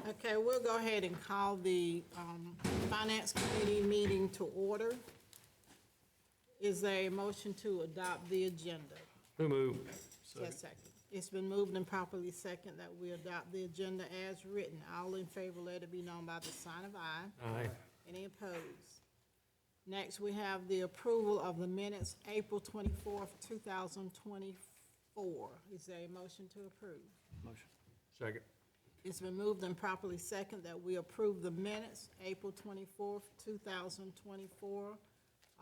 Okay, we'll go ahead and call the Finance Committee meeting to order. Is there a motion to adopt the agenda? Who moved? Just a second. It's been moved and properly second that we adopt the agenda as written. All in favor, let it be known by the sign of aye. Aye. Any opposed? Next, we have the approval of the minutes, April 24th, 2024. Is there a motion to approve? Motion. Second. It's been moved and properly second that we approve the minutes, April 24th, 2024.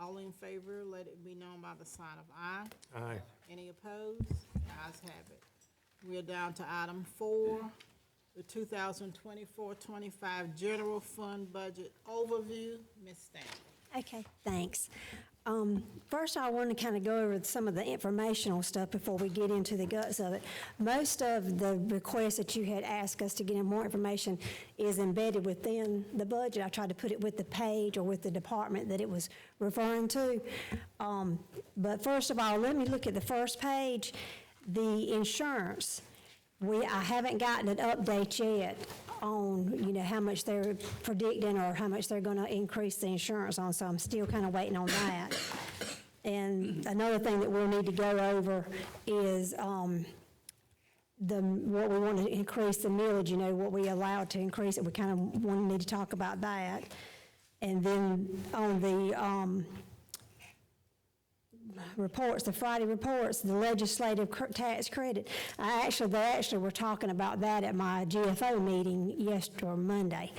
All in favor, let it be known by the sign of aye. Aye. Any opposed? Ayes have it. We are down to item 4, the 2024-25 General Fund Budget Overview. Ms. Stanley. Okay, thanks. First, I want to kind of go over some of the informational stuff before we get into the guts of it. Most of the requests that you had asked us to get in more information is embedded within the budget. I tried to put it with the page or with the department that it was referring to. But first of all, let me look at the first page. The insurance, I haven't gotten an update yet on, how much they're predicting or how much they're going to increase the insurance on, so I'm still kind of waiting on that. And another thing that we'll need to go over is what we want to increase the millage, what we allowed to increase it. We kind of need to talk about that. And then on the reports, the Friday reports, the legislative tax credit. They actually were talking about that at my GFO meeting yesterday or Monday.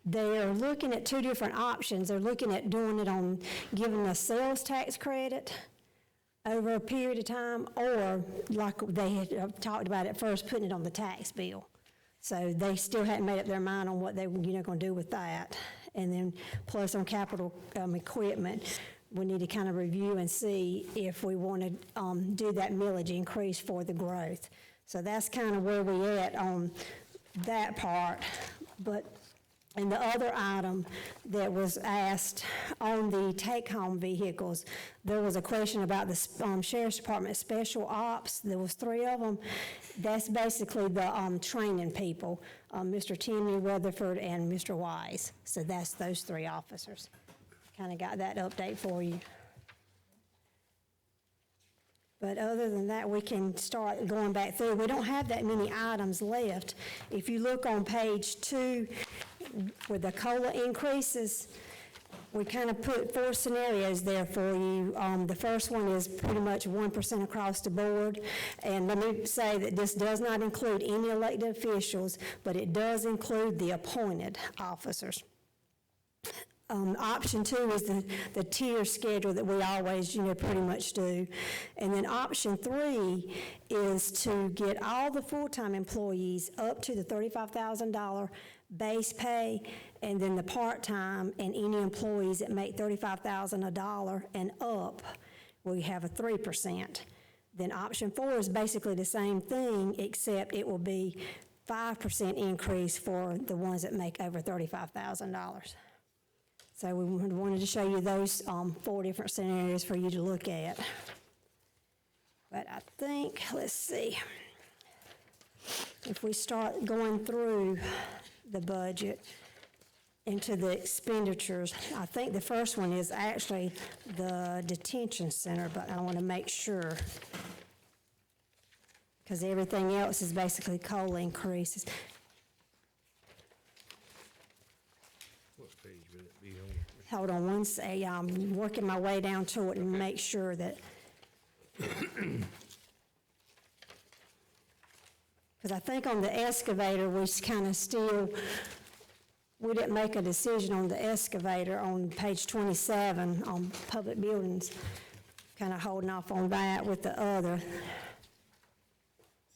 They're looking at two different options. They're looking at doing it on giving a sales tax credit over a period of time, or like they had talked about at first, putting it on the tax bill. So they still hadn't made up their mind on what they were going to do with that. And then plus on capital equipment, we need to kind of review and see if we want to do that millage increase for the growth. So that's kind of where we at on that part. But in the other item that was asked on the take-home vehicles, there was a question about the Sheriff's Department Special Ops. There was 3 of them. That's basically the training people, Mr. Timmy Weatherford and Mr. Wise. So that's those 3 officers. Kind of got that update for you. But other than that, we can start going back through. We don't have that many items left. If you look on page 2, with the COLA increases, we kind of put 4 scenarios there for you. The first one is pretty much 1% across the board. And let me say that this does not include any elected officials, but it does include the appointed officers. Option 2 is the tier schedule that we always, pretty much do. And then option 3 is to get all the full-time employees up to the $35,000 base pay, and then the part-time and any employees that make $35,000 and up, we have a 3%. Then option 4 is basically the same thing, except it will be 5% increase for the ones that make over $35,000. So we wanted to show you those 4 different scenarios for you to look at. But I think, let's see, if we start going through the budget into the expenditures, I think the first one is actually the detention center, but I want to make sure, because everything else is basically COLA increases. What page will it be on? Hold on one second. I'm working my way down to it and make sure that. Because I think on the excavator, we kind of we didn't make a decision on the excavator on page 27 on public buildings. Kind of holding off on that with the other.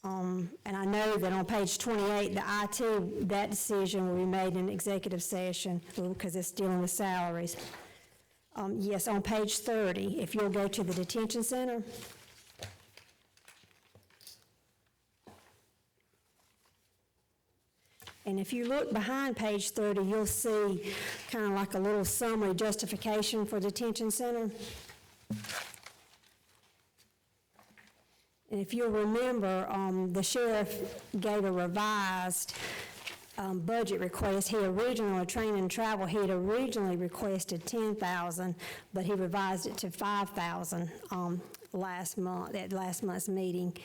And I know that on page 28, the IT, that decision will be made in executive session because it's dealing with salaries. Yes, on page 30, if you'll go to the detention center. And if you look behind page 30, you'll see kind of like a little summary justification for detention center. And if you'll remember, the sheriff gave a revised budget request, training and travel, he had originally requested 10,000, but he revised it to 5,000, last month, at last month's meeting.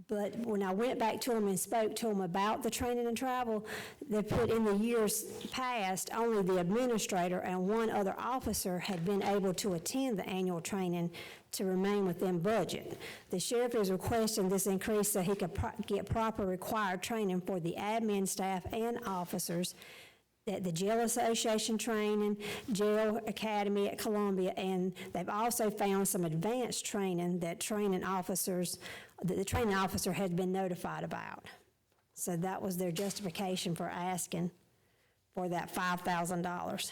But when I went back to him and spoke to him about the training and travel, they put in the years past, only the administrator and one other officer had been able to attend the annual training to remain within budget. The sheriff is requesting this increase so he could get proper required training for the admin staff and officers at the Jail Association training, Jail Academy at Columbia, and they've also found some advanced training that the training officer had been notified about. So that was their justification for asking for that $5,000.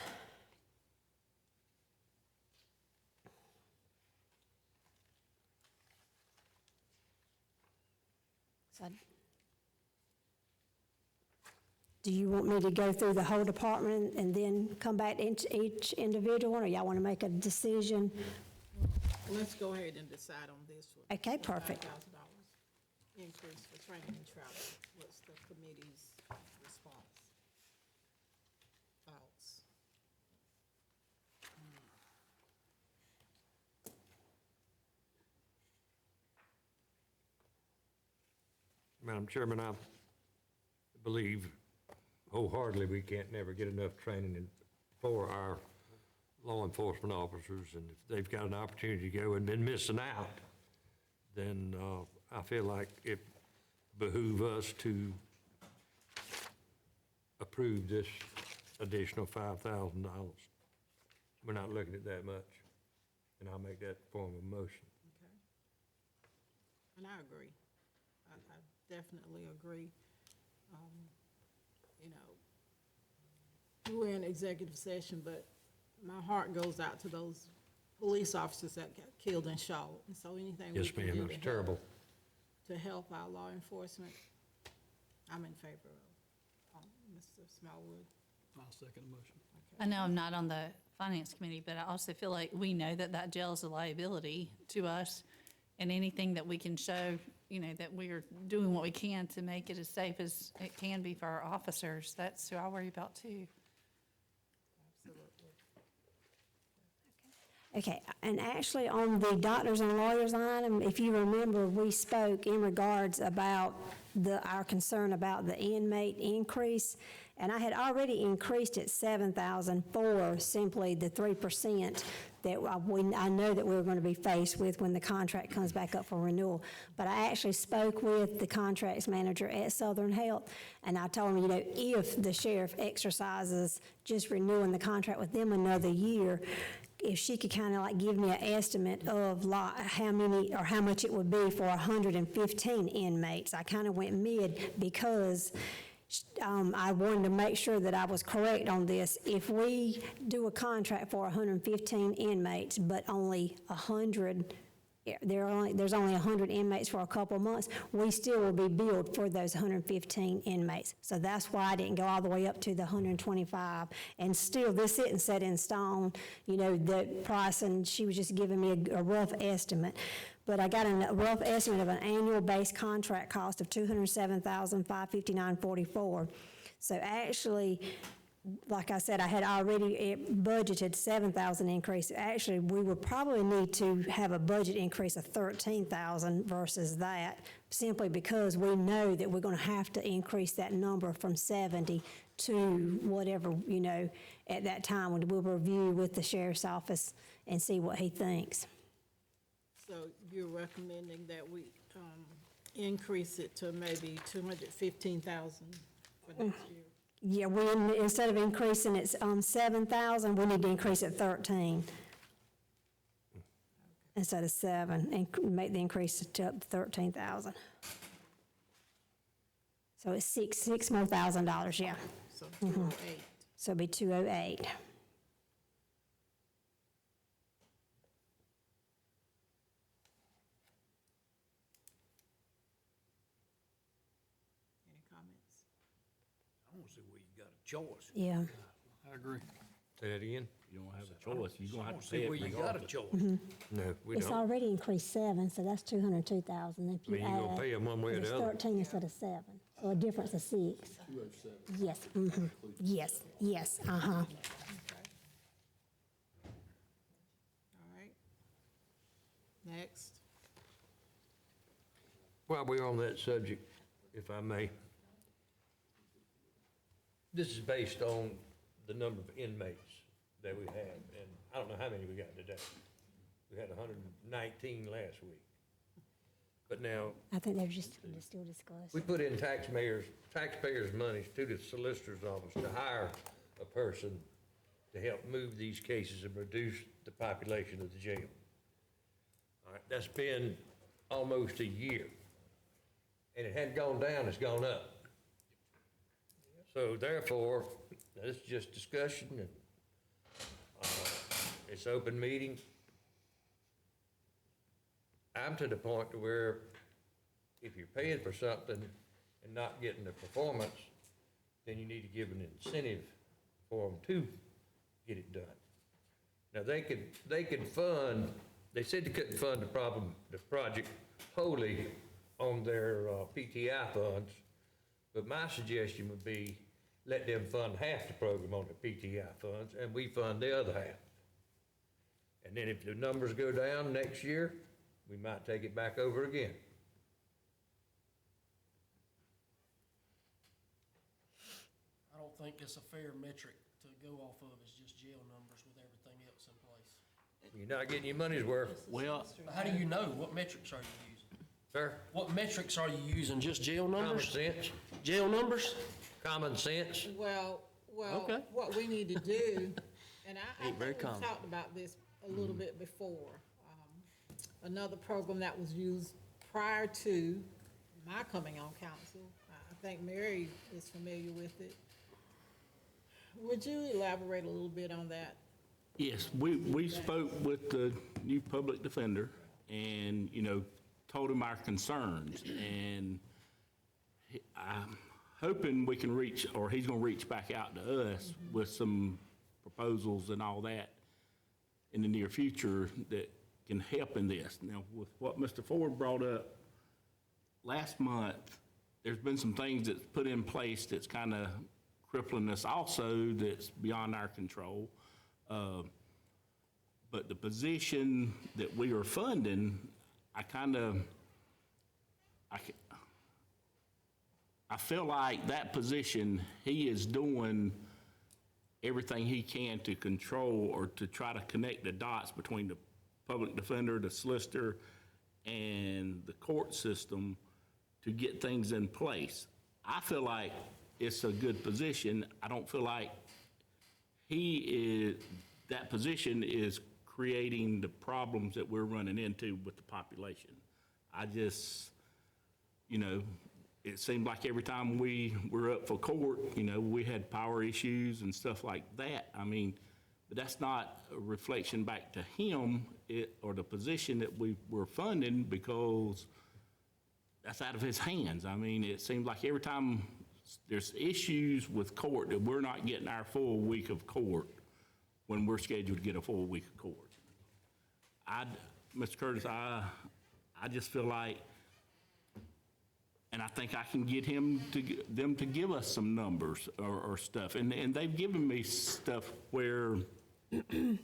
So, do you want me to go through the whole department and then come back to each individual, or y'all want to make a decision? Let's go ahead and decide on this one. Okay, perfect. $5,000 increase for training and travel. What's the committee's response? Thoughts? Madam Chairman, I believe wholeheartedly we can't never get enough training for our law enforcement officers, and if they've got an opportunity to go and been missing out, then I feel like it behoove us to approve this additional $5,000. We're not looking at that much, and I'll make that form of motion. Okay. And I agree. I definitely agree. You know, we're in executive session, but my heart goes out to those police officers that got killed and shot. And so anything we Yes, can ma'am, do it was terrible. to help our law enforcement, I'm in favor of. Mr. Smallwood? I'll second the motion. I know I'm not on the finance committee, but I also feel like we know that that jail is a liability to us, and anything that we can show, you know, that we're doing what we can to make it as safe as it can be for our officers, that's who I worry about too. Okay, and actually on the doctors and lawyers line, if you remember, we spoke in regards about our concern about the inmate increase, and I had already increased it 7,000 for simply the 3% that I know that we're going to be faced with when the contract comes back up for renewal. But I actually spoke with the contracts manager at Southern Health, and I told him, you know, if the sheriff exercises just renewing the contract with them another year, if she could kind of like give me an estimate of like how many or how much it would be for 115 inmates. I kind of went mid because I wanted to make sure that I was correct on this. If we do a contract for 115 inmates, but only 100, there's only 100 inmates for a couple of months, we still will be billed for those 115 inmates. So that's why I didn't go all the way up to the 125. And still, this isn't set in stone, you know, the price, and she was just giving me a rough estimate. But I got a rough estimate of an annual base contract cost of $207,559.44. So actually, like I said, I had already budgeted 7,000 increase. Actually, we would probably need to have a budget increase of 13,000 versus that, simply because we know that we're going to have to increase that number from 70 to whatever, you know, at that time when we'll review with the sheriff's office and see what he thinks. So you're recommending that we increase it to maybe 215,000 for next year? Yeah, instead of increasing it 7,000, we need to increase it 13 instead of 7, and make the increase to up to 13,000. So it's six more $1,000, yeah. So 208. So it'd be 208. Any comments? I don't see where you got a choice. Yeah. I agree. Say that again? You don't have a choice, you're gonna I have don't to see pay where it you got a regardless. choice. No, we It's don't. already increased 7, so that's 202,000 if I mean, you you're gonna add. pay them one way or It's the other. 13 instead of 7. a difference of 6. 207. Yes, yes, yes, uh-huh. All right. Next. While we're on that subject, if I may, this is based on the number of inmates that we have, and I don't know how many we got today. We had 119 last week. But now, I think they're just still discussing. we put in taxpayers' monies to the solicitor's office to hire a person to help move these cases and reduce the population of the jail. All right, that's been almost a year. And it hadn't gone down, it's gone up. So therefore, this is just discussion, and it's open meeting. I'm to the point to where if you're paying for something and not getting the performance, then you need to give an incentive for them to get it done. Now, they could fund, they said they couldn't fund the project wholly on their PTI funds, but my suggestion would be let them fund half the program on the PTI funds, and we fund the other half. And then if the numbers go down next year, we might take it back over again. I don't think it's a fair metric to go off of, is just jail numbers with everything else in place. You're not getting your money's worth, Well, how do you know? What metrics are you using? sir. What metrics are you using? Just jail Common numbers? sense, Jail numbers? common sense. Well, Okay. what we need to do, and I Ain't very think we common. talked about this a little bit before. Another program that was used prior to my coming on council, I think Mary is familiar with it. Would you elaborate a little bit on that? Yes, we spoke with the new public defender and, told him our concerns. And I'm hoping we can reach, or he's gonna reach back out to us with some proposals and all that in the near future that can help in this. Now, with what Mr. Ford brought up last month, there's been some things that's put in place that's kind of crippling us also, that's beyond our control. But the position that we are funding, I feel like that position, he is doing everything he can to control or to try to connect the dots between the public defender, the solicitor, and the court system to get things in place. I feel like it's a good position. I don't feel like that position is creating the problems that we're running into with the population. I just, it seemed like every time we were up for court, we had power issues and stuff like that. I mean, but that's not a reflection back to him or the position that we were funding, because that's out of his hands. I mean, it seems like every time there's issues with court that we're not getting our full week of court when we're scheduled to get a full week of court. Mr. Curtis, I just feel like, and I think I can get them to give us some numbers or stuff. And they've given me stuff where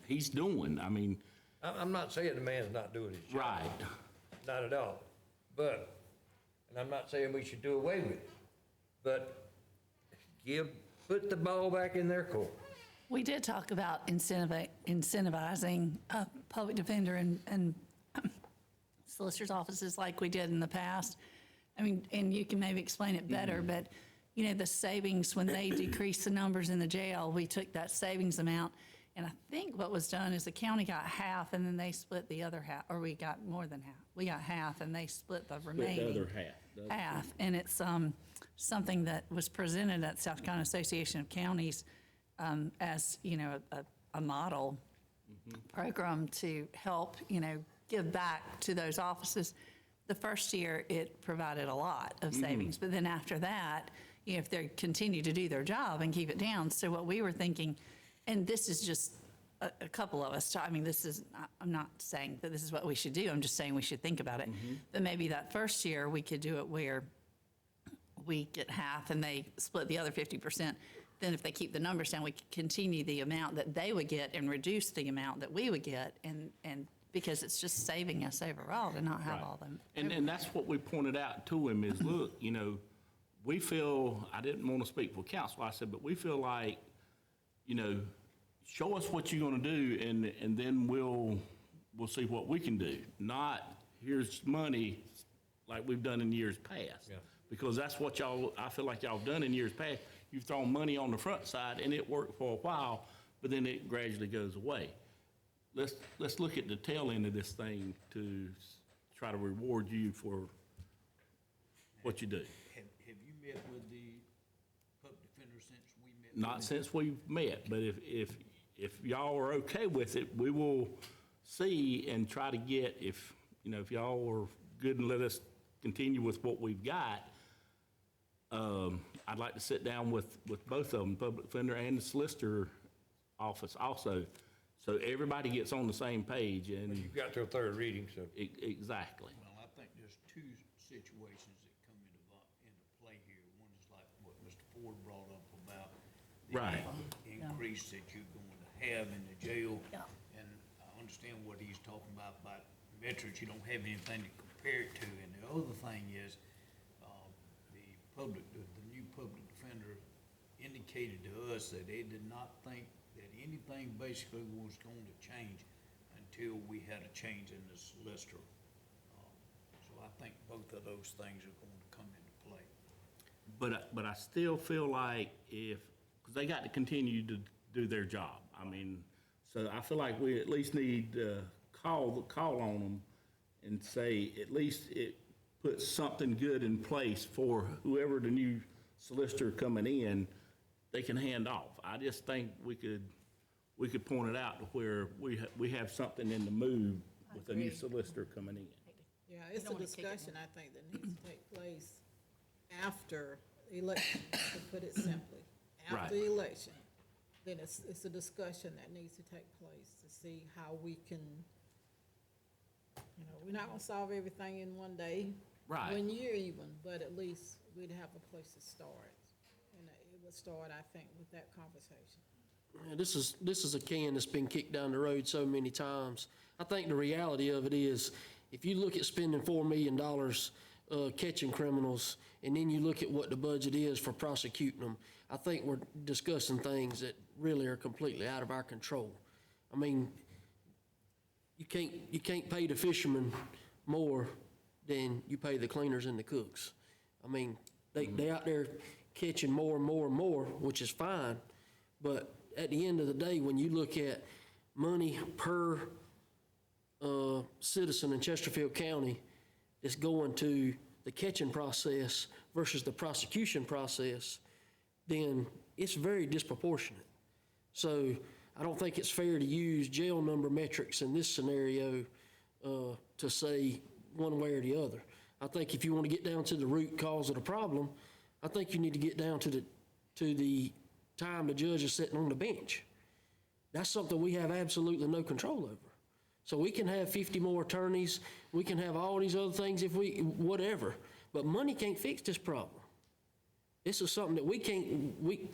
he's doing. I mean. I'm not saying the man's not doing his job. Right. Not at all. But, and I'm not saying we should do away with it, but put the ball back in their court. We did talk about incentivizing public defender and solicitor's offices like we did in the past. I mean, and you can maybe explain it better, but, the savings, when they decreased the numbers in the jail, we took that savings amount, and I think what was done is the county got half, and then they split the other half, or we got more than half. We got half, and they split the remaining. The other half. Half, and it's something that was presented at South Carolina Association of Counties as, a model program to help, give back to those offices. The first year, it provided a lot of savings, but then after that, if they continue to do their job and keep it down. So what we were thinking, and this is just a couple of us, I'm not saying that this is what we should do, I'm just saying we should think about it. But maybe that first year, we could do it where we get half and they split the other 50%. Then if they keep the numbers down, we could continue the amount that they would get and reduce the amount that we would get, and because it's just saving us overall to not have Right. all them. And that's what we pointed out to him is, look, you know, we feel, I didn't want to speak for council, I said, but we feel like, you know, show us what you're going to do, and then we'll see what we can do. Not, here's money like we've done in years past. Yeah. Because that's what y'all, I feel like y'all have done in years past. You've thrown money on the front side, and it worked for a while, but then it gradually goes away. Let's look at the tail end of this thing to try to reward you for what you do. Have you met with the public defender since we met? Not since we've met, but if y'all are okay with it, we will see and try to get, if y'all are good and let us continue with what we've got, I'd like to sit down with both of them, public defender and the solicitor office also, so everybody gets on the same page and. You've got till third reading, so. Exactly. Well, I think there's two situations that come into play here. One is like what Mr. Ford brought up about the Right. increase that you're going to have in the jail. Yeah. And I understand what he's talking about metrics. You don't have anything to compare it to. And the other thing is, the new public defender indicated to us that they did not think that anything basically was going to change until we had a change in the solicitor. So I think both of those things are going to come into play. But I still feel like because they got to continue to do their job. I mean, so I feel like we at least need to call on them and say, at least it puts something good in place for whoever the new solicitor coming in, they can hand off. I just think we could point it out to where we have something in the move with a new agree. solicitor coming in. Yeah, it's a don't wanna kick it discussion, I think, that needs to take place after the election, to put it simply. After the Right. election, then it's a discussion that needs to take place to see how we can, we're not gonna solve everything in one day. Right. 1 year even, but at least we'd have a place to start. And it would start, I think, with that conversation. Yeah, this is a can that's been kicked down the road so many times. I think the reality of it is, if you look at spending $4 million catching criminals, and then you look at what the budget is for prosecuting them, I think we're discussing things that really are completely out of our control. I mean, you can't pay the fishermen more than you pay the cleaners and the cooks. I mean, they out there catching more and more and more, which is fine, but at the end of the day, when you look at money per citizen in Chesterfield County that's going to the catching process versus the prosecution process, then it's very disproportionate. So I don't think it's fair to use jail number metrics in this scenario to say one way or the other. I think if you want to get down to the root cause of the problem, I think you need to get down to the time the judge is sitting on the bench. That's something we have absolutely no control over. So we can have 50 more attorneys, we can have all these other things whatever, but money can't fix this problem. This is something that we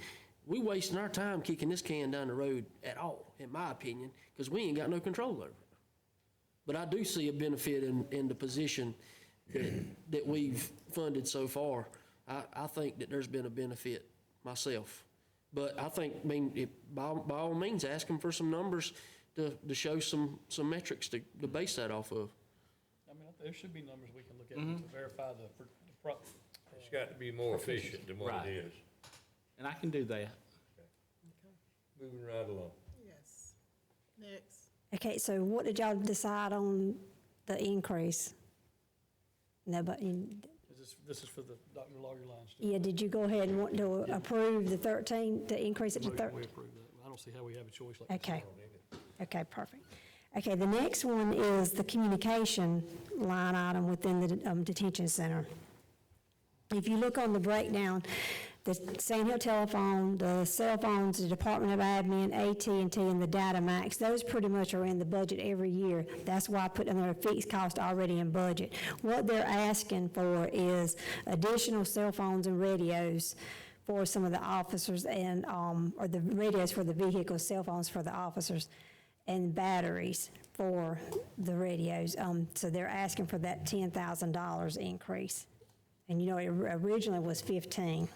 wasting our time kicking this can down the road at all, in my opinion, because we ain't got no control over it. But I do see a benefit in the position that we've funded so far. I think that there's been a benefit myself. But I think, by all means, ask them for some numbers to show some metrics to base that off of. I mean, there should be numbers we can look at to verify It's got to be more efficient than what Right. it is. And I can do that. Moving right along. Yes. Next. Okay, so what did y'all decide on the increase? Nobody, This is for the Dr. Lawyer line still. yeah, did you go ahead and want to approve the 13, to increase it to We 13? approve that. I don't see how we have a choice like this. Okay. Okay, perfect. Okay, the next one is the communication line item within the detention center. If you look on the breakdown, the Sand Hill Telephone, the cell phones, the Department of Admin, AT&T, and the Data Max, those pretty much are in the budget every year. That's why I put another fixed cost already in budget. What they're asking for is additional cell phones and radios for some of the officers and, or the radios for the vehicles, cell phones for the officers, and batteries for the radios. So they're asking for that $10,000 increase. And you know, it originally was 15.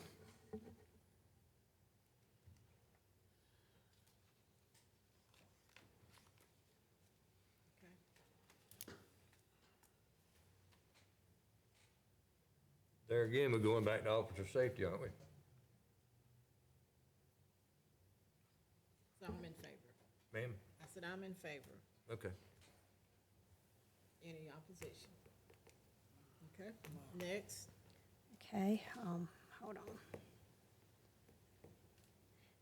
There again, we're going back to officer safety, aren't we? So I'm in favor. Ma'am? I said I'm in favor. Okay. Any opposition? Okay, next. Okay, hold on.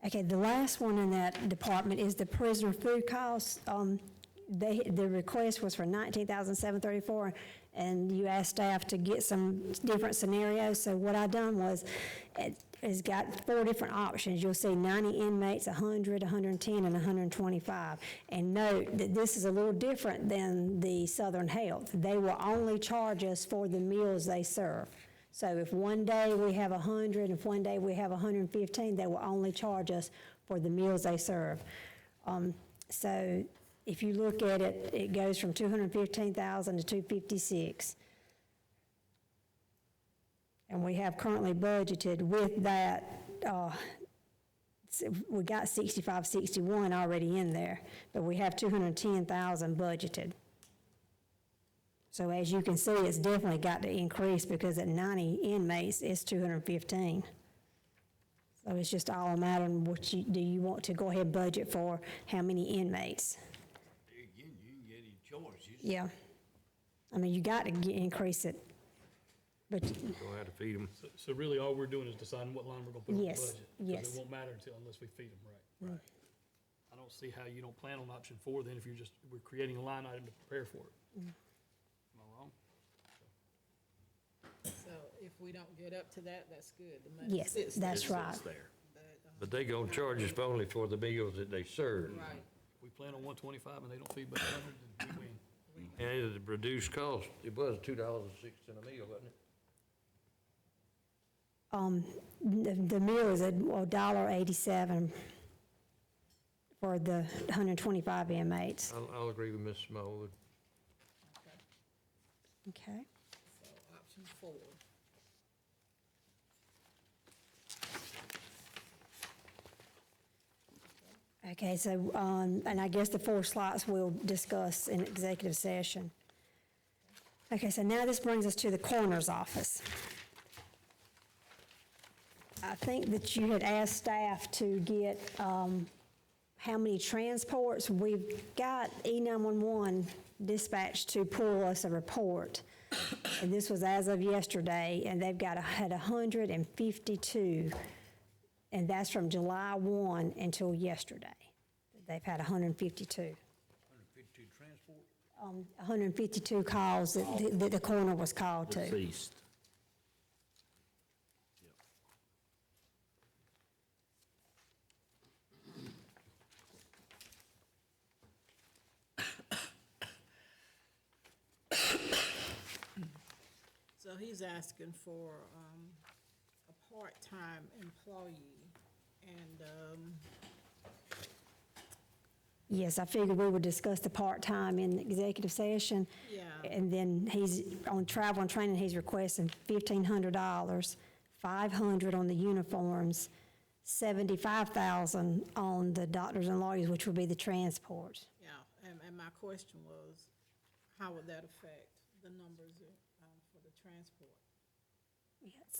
Okay, the last one in that department is the prisoner food costs. The request was for $19,734, and you asked staff to get some different scenarios. So what I done was, it's got 4 different options. You'll see 90 inmates, 100, 110, and 125. And note that this is a little different than the Southern Health. They will only charge us for the meals they serve. So if one day we have 100, if one day we have 115, they will only charge us for the meals they serve. So if you look at it, it goes from 215,000 to 256. And we have currently budgeted with that, we got 65, 61 already in there, but we have 210,000 budgeted. So as you can see, it's definitely got to increase because at 90 inmates, it's 215. So it's just all a matter of what do you want to go ahead and budget for how many inmates? Again, you can get your choice. Yeah. I mean, you got to increase it. But Gonna have to feed them. So really, all we're doing is deciding what line we're gonna put on the Yes, budget. yes. Because it won't matter unless we feed them, right? I don't see how you don't plan on option 4 then if we're creating a line item to prepare for it. Am I wrong? So if we don't get up to that, that's good. The money yes, sits there. that's right. there. But they gonna charge us only for the meals that they serve. Right. If we plan on 125 and they don't feed but 100, then we win. And at the reduced cost, it was $2.06 a meal, wasn't it? The meal is at $1.87 for the 125 inmates. I'll agree with Ms. Smallwood. Okay. So option 4. Okay, so, and I guess the 4 slots we'll discuss in executive session. Okay, so now this brings us to the coroner's office. I think that you had asked staff to get how many transports. We've got E911 dispatched to pull us a report. And this was as of yesterday, and they've had 152. And that's from July 1 until yesterday. They've had 152. 152 transport? 152 calls that the coroner was called to. Deceased. So he's asking for a part-time employee, and Yes, I figured we would discuss the part-time in the executive session. Yeah. And then he's, on travel and training, he's requesting $1,500, $500 on the uniforms, $75,000 on the doctors and lawyers, which would be the transport. yeah, and my question was, how would that affect the numbers for the transport?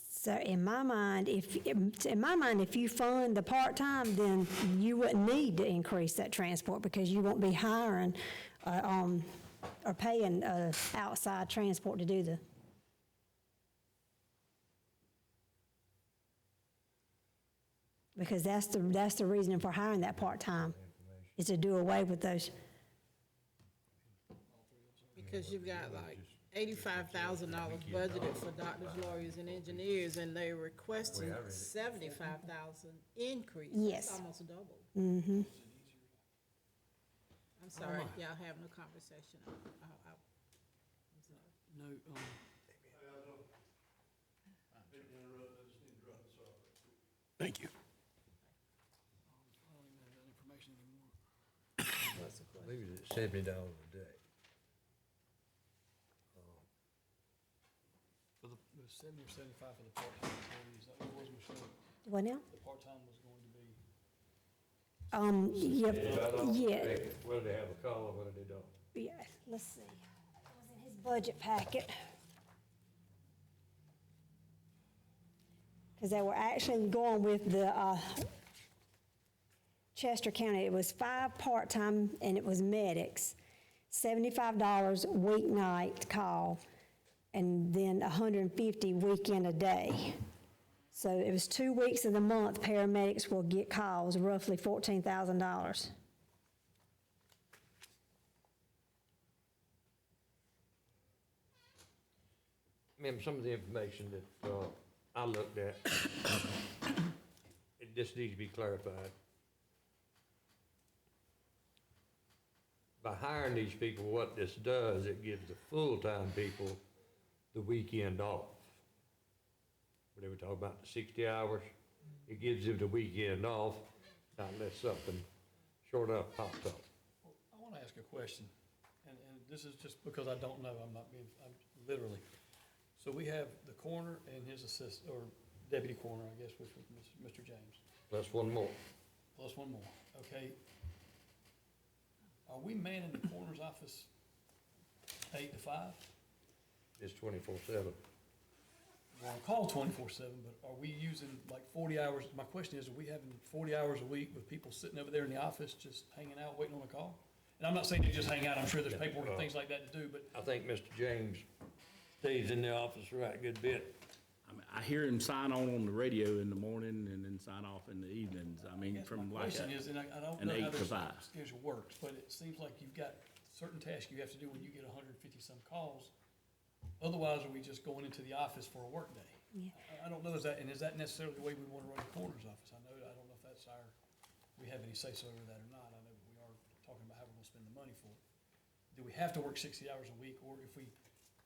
So in my mind, if you fund the part-time, then you wouldn't need to increase that transport because you won't be hiring or paying outside transport to do the. Because that's the reason for hiring that part-time, is to do away with those. Because you've got like $85,000 budgeted for doctors, lawyers, and engineers, and they're requesting 75,000 increase. Yes. That's almost double. Mm-hmm. I'm sorry, y'all having a conversation. I'm sorry. No, Thank you. I don't even have that information anymore. What's the I question? believe it's $70 a day. For the, it was 70 or 75 for the part-time employees, that was Michelle, What now? the part-time was going to be, Yep, yeah, Whether they have a call or whether they don't. yeah, let's see. It was in his budget packet. Because they were actually going with the, Chester County, it was 5 part-time and it was medics, $75 weeknight call, and then $150 weekend a day. So it was 2 weeks of the month, paramedics will get calls, roughly $14,000. Ma'am, some of the information that I looked at, it just needs to be clarified. By hiring these people, what this does, it gives the full-time people the weekend off. When they were talking about the 60 hours, it gives them the weekend off, not unless something short up pops up. I want to ask a question, and this is just because I don't know, I'm literally. So we have the coroner and his assistant, or deputy coroner, I guess, which was Mr. James, Plus one more. plus one more, okay? Are we manning the coroner's office 8 to 5? It's 24/7. We're on call 24/7, but are we using like 40 hours? My question is, are we having 40 hours a week with people sitting over there in the office just hanging out, waiting on a call? And I'm not saying they just hang out, I'm sure there's paperwork and things like that to do, but I think Mr. James stays in the office a right good bit. I mean, I hear him sign on the radio in the morning and then sign off in the evenings. I mean, guess from my like question is, and I don't an know how 8 to this 5. schedule works, but it seems like you've got certain tasks you have to do when you get 150-some calls. Otherwise, are we just going into the office for a workday? Yeah. I don't know, is that necessarily the way we want to run the coroner's office? I don't know if that's we have any say-so over that or not. I know we are talking about how we're gonna spend the money for it. Do we have to work 60 hours a week, or if we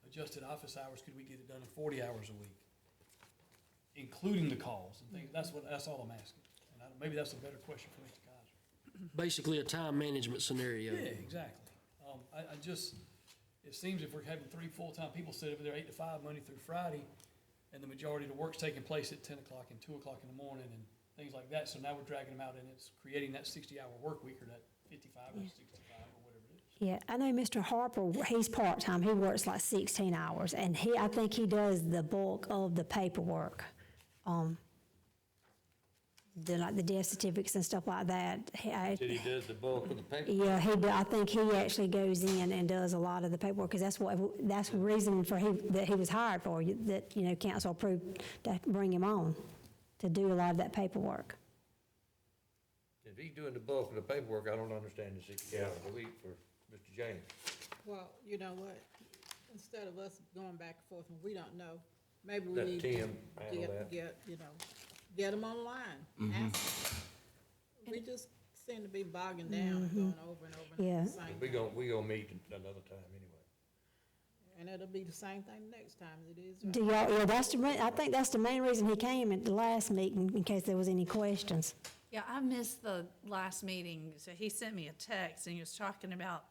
adjusted office hours, could we get it done in 40 hours a week? Including the calls and things, that's all I'm asking. And maybe that's a better question for Mr. Kaiser. Basically a time management scenario. Yeah, exactly. I just, it seems if we're having 3 full-time people sit over there 8 to 5, Monday through Friday, and the majority of the work's taking place at 10 o'clock and 2 o'clock in the morning and things like that, so now we're dragging them out and it's creating that 60-hour work week or that 55 or 65 or whatever it is. Yeah, I know Mr. Harper, he's part-time, he works like 16 hours, and I think he does the bulk of the paperwork. Like the death certificates and stuff like that. Said he does the bulk of the paper. Yeah, I think he actually goes in and does a lot of the paperwork, because that's the reason that he was hired for, that, council approved to bring him on, to do a lot of that paperwork. If he's doing the bulk of the paperwork, I don't understand the 60 hours a week for Mr. James. Well, you know what? Instead of us going back and forth and we don't know, maybe we Let need to Tim handle that. get them online. Ask them. We just seem to be bogging down, going over and over Yeah. the same We thing. gonna meet another time anyway. And it'll be the same thing next time as it is right Do y'all, yeah, I think that's the main reason he came at the last meeting, in case there was any questions. Yeah, I missed the last meeting, so he sent me a text and he was talking about,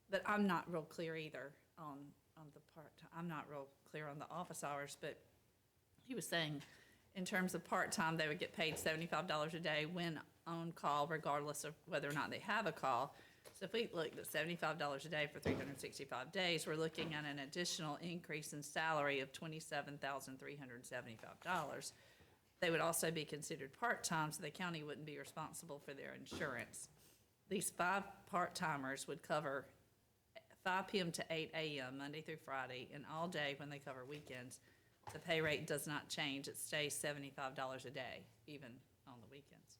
but I'm not real clear either on the part-time. I'm not real clear on the office hours, but he was saying in terms of part-time, they would get paid $75 a day when on call, regardless of whether or not they have a call. So if we looked at $75 a day for 365 days, we're looking at an additional increase in salary of $27,375. They would also be considered part-time, so the county wouldn't be responsible for their insurance. These 5 part-timers would cover 5 p.m. to 8 a.m., Monday through Friday, and all day when they cover weekends. The pay rate does not change. It stays $75 a day, even on the weekends.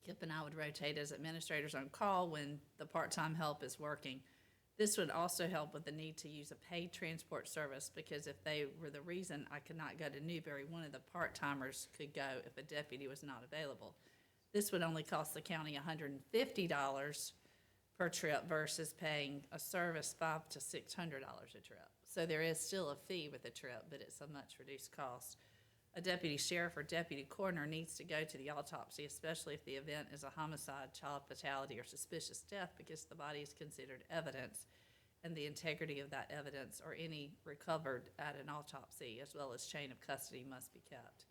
Kip and I would rotate as administrators on call when the part-time help is working. This would also help with the need to use a paid transport service, because if they were the reason I could not go to Newberry, one of the part-timers could go if a deputy was not available. This would only cost the county $150 per trip versus paying a service $500 to $600 a trip. So there is still a fee with the trip, but it's a much reduced cost. A deputy sheriff or deputy coroner needs to go to the autopsy, especially if the event is a homicide, child fatality, or suspicious death, because the body is considered evidence, and the integrity of that evidence or any recovered at an autopsy, as well as chain of custody, must be kept.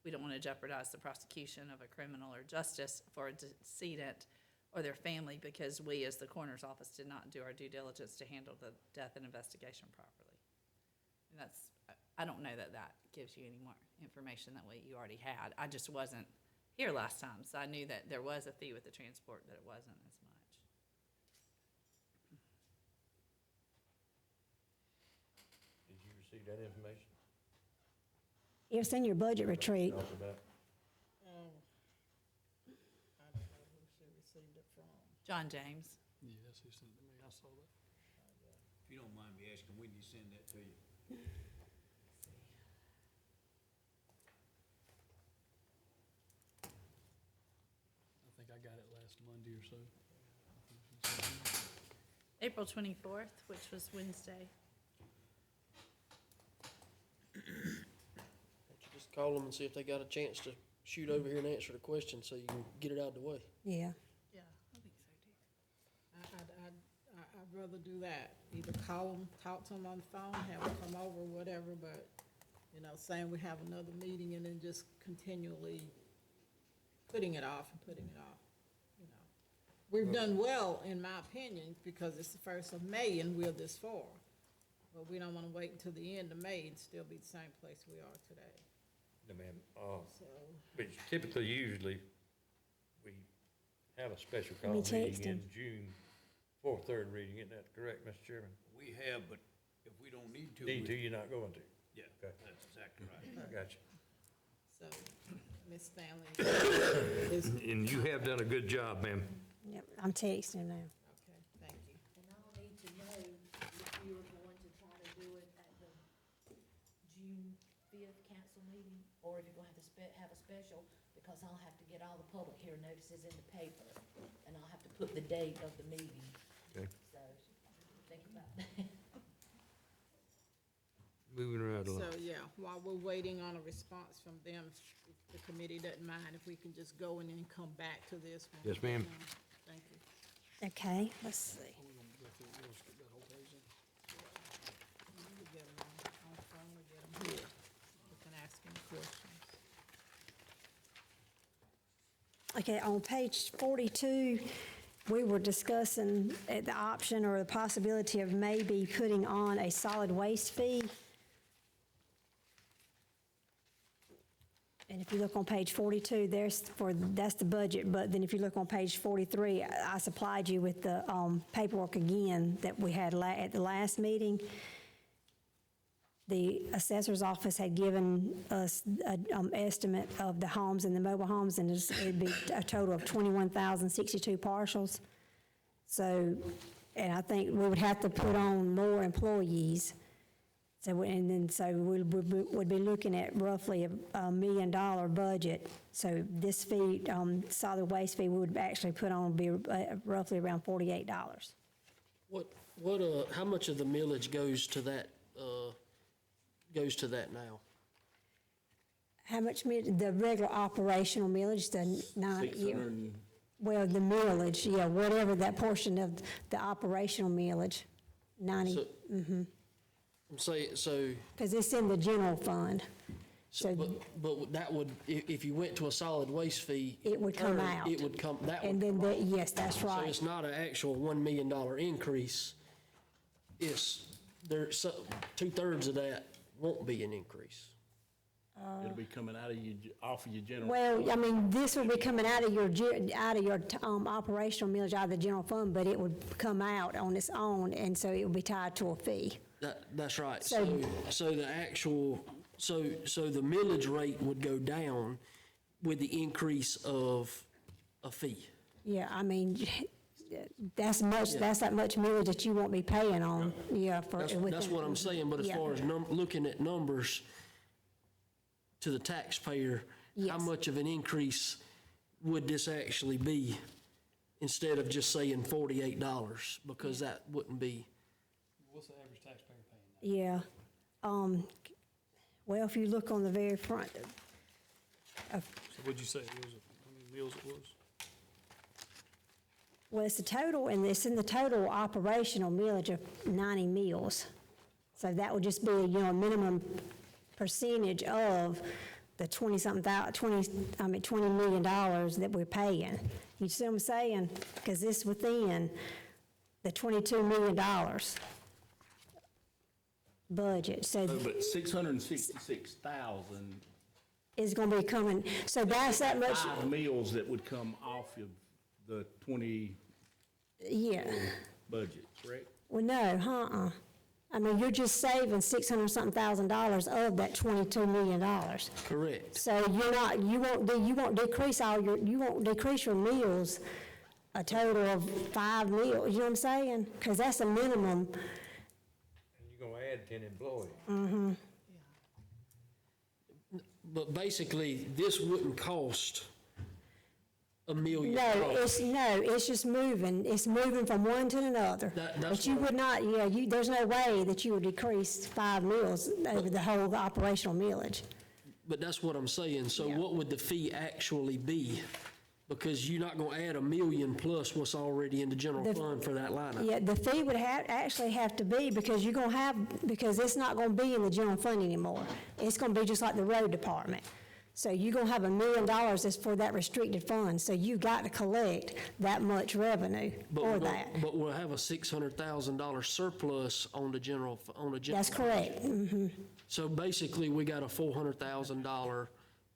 We don't want to jeopardize the prosecution of a criminal or justice for a decedent or their family because we, as the coroner's office, did not do our due diligence to handle the death and investigation properly. And that's, I don't know that that gives you any more information than what you already had. I just wasn't here last time, so I knew that there was a fee with the transport, but it wasn't as much. Did you receive that information? It's in your budget retreat. Talked about? Oh, I don't know who she received it from. John James. Yeah, that's who sent it to me. I saw that. If you don't mind me asking, when did you send that to you? I think I got it last Monday or so. April 24th, which was Wednesday. Just call them and see if they got a chance to shoot over here and answer the question so you can get it out of the way. Yeah. Yeah, I think so too. I'd rather do that, either call them, talk to them on the phone, have them come over, whatever, but, you know, saying we have another meeting and then just continually putting it off and putting it off, you know. We've done well, in my opinion, because it's the 1st of May and we're this far. But we don't wanna wait until the end of May and still be the same place we are today, No, ma'am. so. But typically, usually, we have a special call me meeting text in him. June for third reading. Isn't that correct, Mr. Chairman? We have, but if we don't need to. Need to, we- you're not going to. Yeah, Okay. that's exactly right. I got you. So, Ms. Stanley is, And you have done a good job, ma'am. Yep, I'm texting him now. okay, thank you. And I'll need to know if you are going to try to do it at the June 5th council meeting, or if you're going to have a special, because I'll have to get all the public hearing notices in the paper, and I'll have to put the date of the meeting. Okay. So, think about that. Moving right along. So, yeah, while we're waiting on a response from them, if the committee doesn't mind, if we can just go and then come back to this one. Yes, ma'am. Thank you. Okay, let's see. We're gonna go through, we'll skip that whole page then. You can get them on the phone or get them here. You can ask them questions. Okay, on page 42, we were discussing the option or the possibility of maybe putting on a solid waste fee. And if you look on page 42, that's the budget, but then if you look on page 43, I supplied you with the paperwork again that we had at the last meeting. The assessor's office had given us an estimate of the homes and the mobile homes, and it'd be a total of 21,062 parcels. So, and I think we would have to put on more employees. So, we would be looking at roughly a $1 million budget. So this fee, solid waste fee, we would actually put on would be roughly around $48. How much of the millage goes to that now? How much, the regular operational millage, the 600, well, the millage, yeah, whatever that portion of the operational millage, 90, So, because it's in the general fund. So, but that would, if you went to a solid waste fee. It would come out. It would come, that and would. then, yes, that's So right. it's not an actual $1 million increase. It's, there's, 2/3 of that won't be an increase. it'll be coming out of off of your general. Well, I mean, this would be coming out of your operational millage, out of the general fund, but it would come out on its own, and so it would be tied to a fee. That's right. So- So the actual, so the millage rate would go down with the increase of a fee. Yeah, I mean, that's that much millage that you won't be paying on, yeah, for. That's within- what I'm saying, but as Yeah. far as looking at numbers to the taxpayer, how Yes. much of an increase would this actually be instead of just saying $48? Because that wouldn't be, What's the average taxpayer paying now? Yeah. Well, if you look on the very front, So what'd you say, it was, how many meals it was? well, it's the total, and it's in the total operational millage of 90 meals. So that would just be, a minimum percentage of the $20 million that we're paying. You see what I'm saying? Because it's within the $22 million budget. So But 666,000, it's gonna be coming, so that's that much, 5 meals that would come off of the 20 yeah. budget, correct? Well, no, I mean, you're just saving $600-something thousand of that $22 million. correct. So you won't decrease your meals a total of 5 meals, you know what I'm saying? Because that's a minimum. And you're gonna add 10 employees. But basically, this wouldn't cost $1 million. It's just moving, it's moving from one to another. That's But you what- would not, there's no way that you would decrease 5 meals over the whole operational millage. But that's what I'm saying. So Yeah. what would the fee actually be? Because you're not gonna add $1 million plus what's already in the general The- fund for that line item. Yeah, the fee would actually have to be, because because it's not gonna be in the general fund anymore. It's gonna be just like the road department. So you're gonna have $1 million that's for that restricted fund, so you got to collect that much revenue for that. But we'll have a $600,000 surplus on the general. That's correct. So basically, we got a $400,000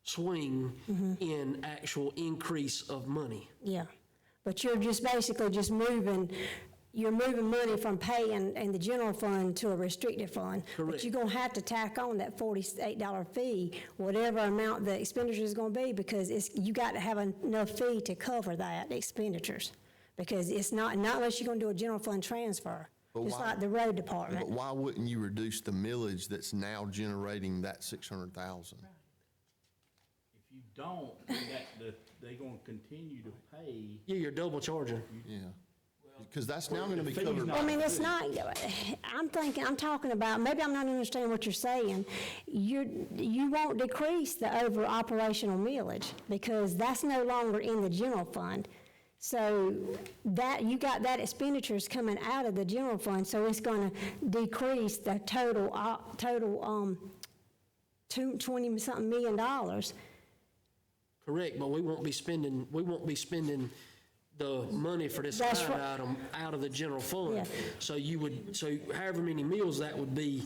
swing in actual increase of money. Yeah, but you're just basically just moving money from paying in the general fund to a restricted fund. Correct. But you're gonna have to tack on that $48 fee, whatever amount the expenditure is gonna be, because you got to have enough fee to cover that expenditures. Because it's not unless you're gonna do a general fund transfer, But just why- like the road But department. why wouldn't you reduce the millage that's now generating that 600,000? If you don't, they're gonna continue to pay. Yeah, you're double charging. Yeah. Because that's now going to be the fee's covered. not- I mean, it's not, I'm talking about, maybe I'm not understanding what you're saying. You won't decrease the over operational millage, because that's no longer in the general fund. So you got that expenditures coming out of the general fund, so it's gonna decrease the total, 20-something million dollars. Correct, but we won't be spending the money for this That's line right. item out of the general fund. Yeah. So however many meals that would be,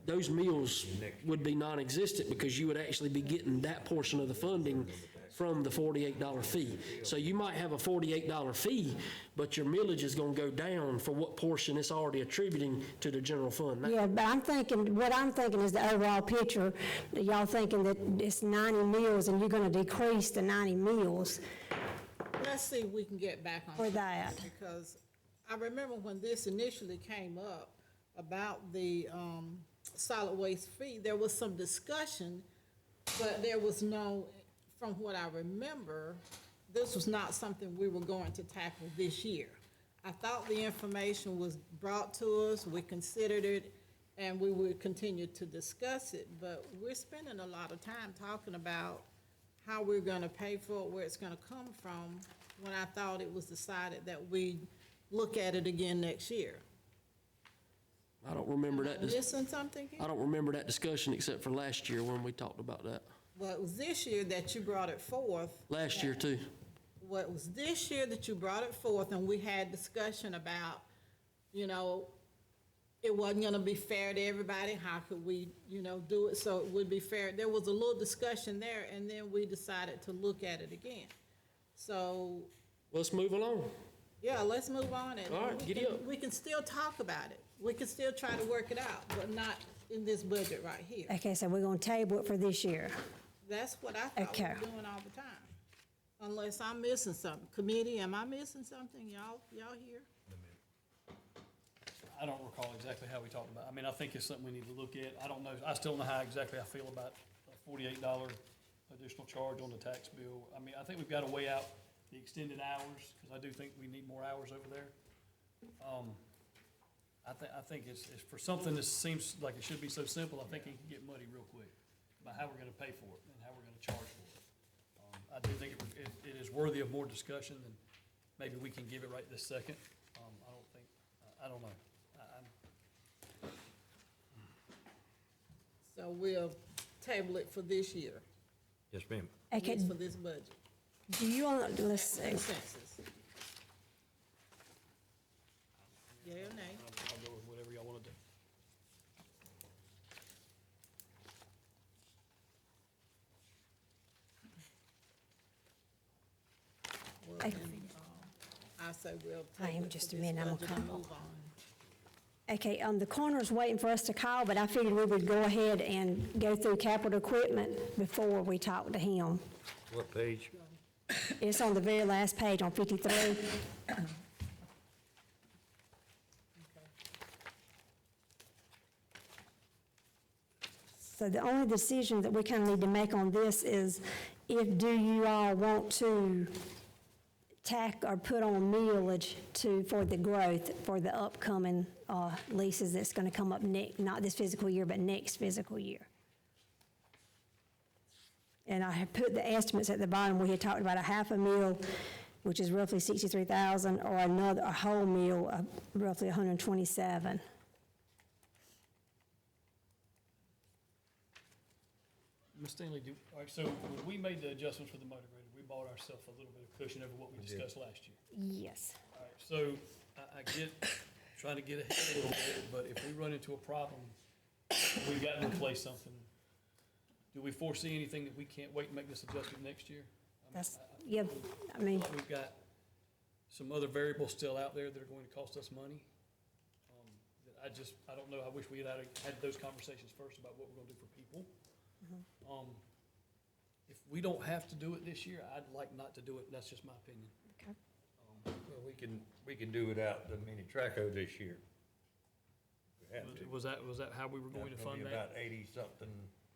those meals would be non-existent, because you would actually be getting that portion of the funding from the $48 fee. So you might have a $48 fee, but your millage is gonna go down for what portion it's already attributing to the general fund. Yeah, but what I'm thinking is the overall picture, that y'all thinking that it's 90 meals and you're gonna decrease the 90 meals. Let's see if we can get back on. For track, that. Because I remember when this initially came up about the solid waste fee, there was some discussion, but there was no, from what I remember, this was not something we were going to tackle this year. I thought the information was brought to us, we considered it, and we would continue to discuss it, but we're spending a lot of time talking about how we're gonna pay for it, where it's gonna come from, when I thought it was decided that we'd look at it again next year. I don't remember that. Missing something I here? don't remember that discussion except for last year when we talked about that. Well, it was this year that you brought it forth. Last year too. Well, it was this year that you brought it forth, and we had discussion about, it wasn't gonna be fair to everybody, how could we, do it so it would be fair? There was a little discussion there, and then we decided to look at it again. So, Let's move along. yeah, let's move on, and All right, we giddy can- up. we can still talk about it. We can still try to work it out, but not in this budget right here. Okay, so we're gonna table it for this year. That's what I thought we Okay. were doing all the time. Unless I'm missing something. Committee, am I missing something? Y'all here? I don't recall exactly how we talked about it. I mean, I think it's something we need to look at. I don't know, I still don't know how exactly I feel about a $48 additional charge on the tax bill. I mean, I think we've got to weigh out the extended hours, because I do think we need more hours over there. I think it's for something that seems like it should be so simple, I think it can get muddy real quick about how we're gonna pay for it and how we're gonna charge for it. I do think it is worthy of more discussion, and maybe we can give it right this second. I don't know. So we'll table it for this year, Yes, ma'am. at Okay, least for this budget. do you want, let's see. Consensus. Yea or nay? I'll go with whatever y'all wanna do. Well, I- then, I say we'll I am table it just for a this minute, I'm budget gonna and come. move on. Okay, the coroner's waiting for us to call, but I figured we would go ahead and go through capital equipment before we talk to him. What page? It's on the very last page, on 53. So the only decision that we kind of need to make on this is do you all want to tack or put on millage for the growth for the upcoming leases that's going to come up not this fiscal year, but next fiscal year. And I have put the estimates at the bottom. We had talked about a half a mil, which is roughly 63,000, or a whole mil, roughly 127. Ms. Stanley, all right, so when we made the adjustments for the motor grader, we bought ourselves a little bit of cushion over what we discussed last year. Yes. All right, so I get, trying to get ahead a little bit, but if we run into a problem, we've got to replace something. Do we foresee anything that we can't wait and make this adjustment next year? That's, yeah, I mean, Like we've got some other variables still out there that are going to cost us money. That I don't know, I wish we had had those conversations first about what we're gonna do for people. If we don't have to do it this year, I'd like not to do it, that's just my opinion. okay. Well, we can do without the mini Traco this year. We have to. Was that how we were going to That's fund gonna be that? about 80-something,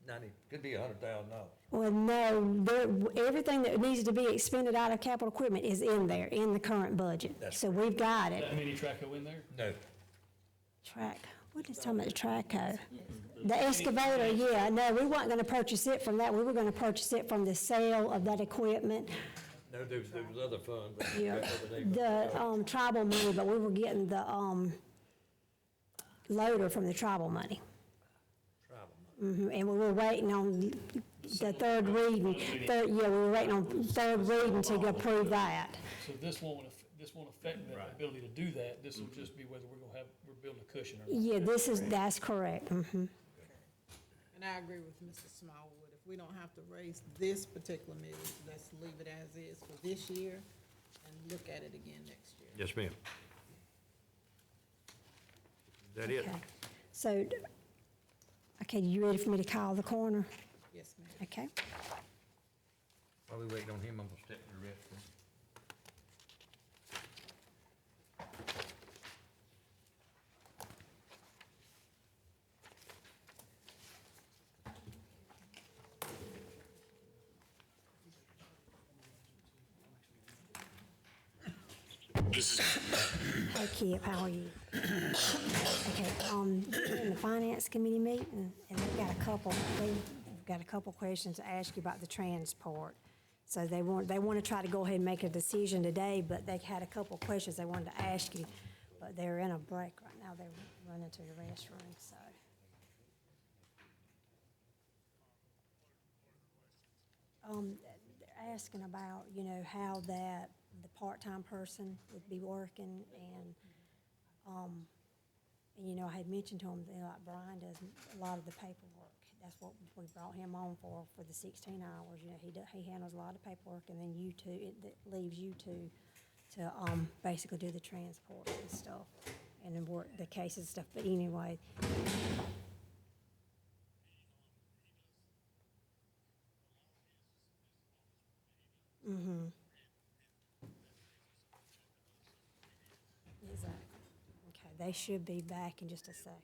90, could be $100,000. Well, no, everything that needs to be expended out of capital equipment is in there, in the current budget. That's So we've got Is it. that mini Traco in there? No. What is talking about the Traco? The excavator, yeah, no, we weren't gonna purchase it from that. We were gonna purchase it from the sale of that equipment. No, there was other funds. but I Yeah, forgot what the name of it. the tribal money, but we were getting the loader from the tribal money. Tribal. And we were waiting on the third reading. We were waiting on third reading to approve that. So this won't affect the ability to do that, this will just be whether we're building a cushion or not. Yeah, that's correct. Mhm. And I agree with Mr. Smallwood. If we don't have to raise this particular millage, let's leave it as is for this year and look at it again next year. Yes, ma'am. Is that it? Okay. So, okay, you ready for me to call the coroner? Yes, ma'am. Okay. While we waiting on him, I'm gonna step to the restroom. Hey, Kip, how are you? Okay, we're in the finance committee meeting, and they've got a couple questions to ask you about the transport. So they want to try to go ahead and make a decision today, but they had a couple questions they wanted to ask you, but they're in a break right now. They're running to the restroom, so. They're asking about, how that the part-time person would be working, and I had mentioned to him, like Brian does a lot of the paperwork. That's what we brought him on for the 16 hours. He handles a lot of paperwork, and then you two, that leaves you two to basically do the transport and stuff, and then work the cases and stuff. But anyway. Mm-hmm. They should be back in just a second.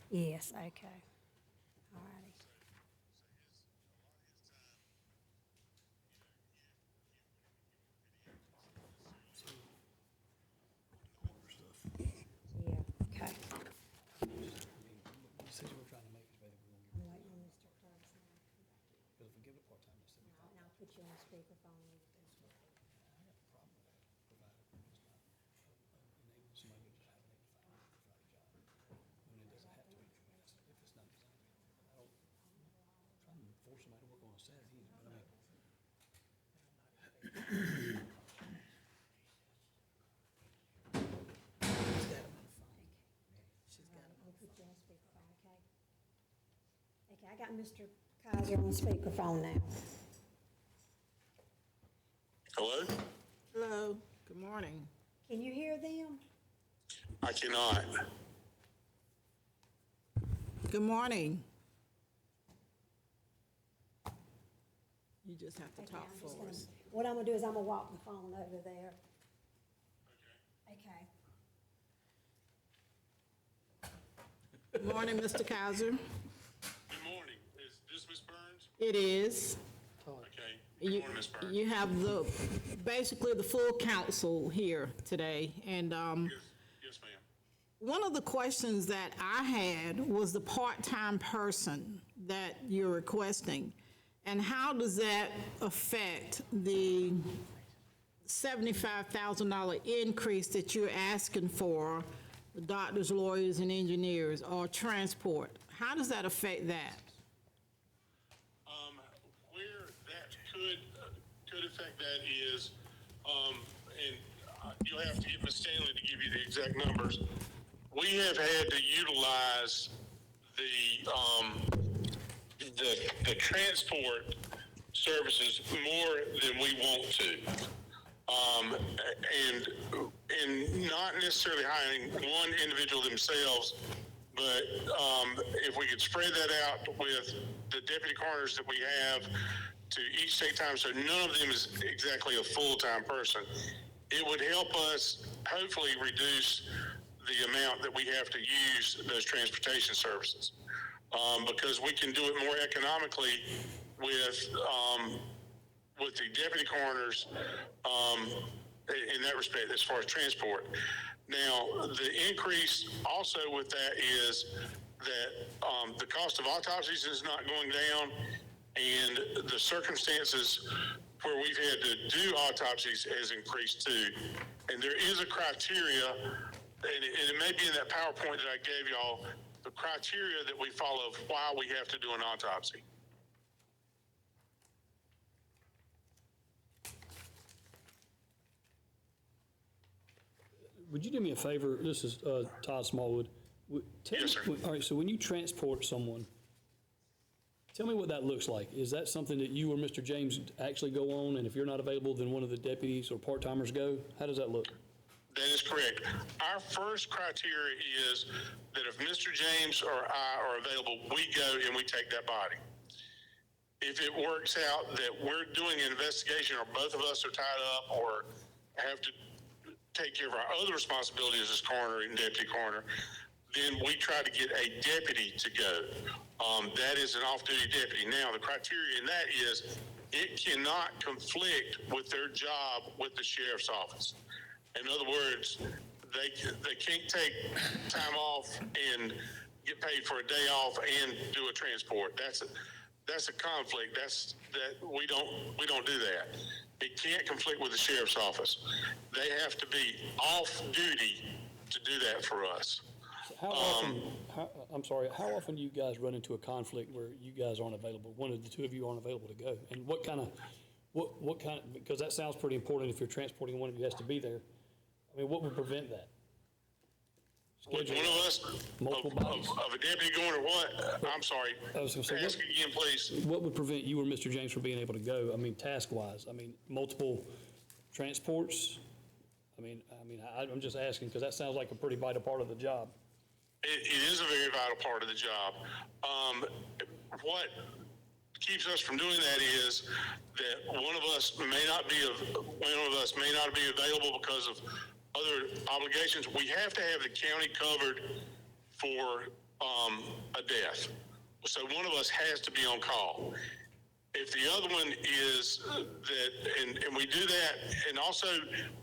Yes, okay. All righty. Yeah, okay. The decision we're trying to make is whether we're gonna I'm waiting on Mr. Clarkson. because if we give it part-time, it's And I'll put you on speakerphone with this. enable somebody to just have an 8 to 5 job. When it doesn't have to be, if it's not designed. I don't, trying to force somebody to work on a Saturday either, but I mean. I'll put you on speakerphone, okay? Okay, I got Mr. Kaiser on speakerphone now. Hello? Hello, good morning. Can you hear them? I cannot. Good morning. You just have to Okay, talk I'm just for gonna- us. What I'm gonna do is I'm gonna walk the phone over there. Okay. Good morning, Mr. Kaiser. Good morning. Is this Ms. Burns? It is. Okay. Good You, morning, Ms. Burns. you have basically the full council here today, and, Yes, ma'am. one of the questions that I had was the part-time person that you're requesting. And how does that affect the $75,000 increase that you're asking for, the doctors, lawyers, and engineers, or transport? How does that affect that? Where that could affect that is, and you'll have to get Ms. Stanley to give you the exact numbers. We have had to utilize the transport services more than we want to. And not necessarily hiring one individual themselves, but if we could spread that out with the deputy coroners that we have to each take time, so none of them is exactly a full-time person, it would help us hopefully reduce the amount that we have to use those transportation services. Because we can do it more economically with the deputy coroners in that respect as far as transport. Now, the increase also with that is that the cost of autopsies is not going down, and the circumstances where we've had to do autopsies has increased too. And there is a criteria, and it may be in that PowerPoint that I gave y'all, the criteria that we follow of why we have to do an autopsy. Would you do me a favor? This is Todd Smallwood. Yes, sir. All right, so when you transport someone, tell me what that looks like. Is that something that you or Mr. James actually go on, and if you're not available, then one of the deputies or part-timers go? How does that look? That is correct. Our first criteria is that if Mr. James or I are available, we go and we take that body. If it works out that we're doing an investigation or both of us are tied up or have to take care of our other responsibilities as coroner and deputy coroner, then we try to get a deputy to go. That is an off-duty deputy. Now, the criteria in that is it cannot conflict with their job with the sheriff's office. In other words, they can't take time off and get paid for a day off and do a transport. That's a conflict. We don't do that. It can't conflict with the sheriff's office. They have to be off duty to do that for us. How often, how often do you guys run into a conflict where you guys aren't available? One of the two of you aren't available to go? And what kind of, because that sounds pretty important if you're transporting one of you has to be there. I mean, what would prevent that? One of us, Multiple bodies. of a deputy going or what? I'm sorry. I was gonna say, Ask again, please. What would prevent you or Mr. James from being able to go? I mean, task-wise, I mean, multiple transports? I'm just asking, because that sounds like a pretty vital part of the job. it is a very vital part of the job. What keeps us from doing that is that one of us may not be available because of other obligations. We have to have the county covered for a death. So one of us has to be on call. If the other one is that, and we do that, and also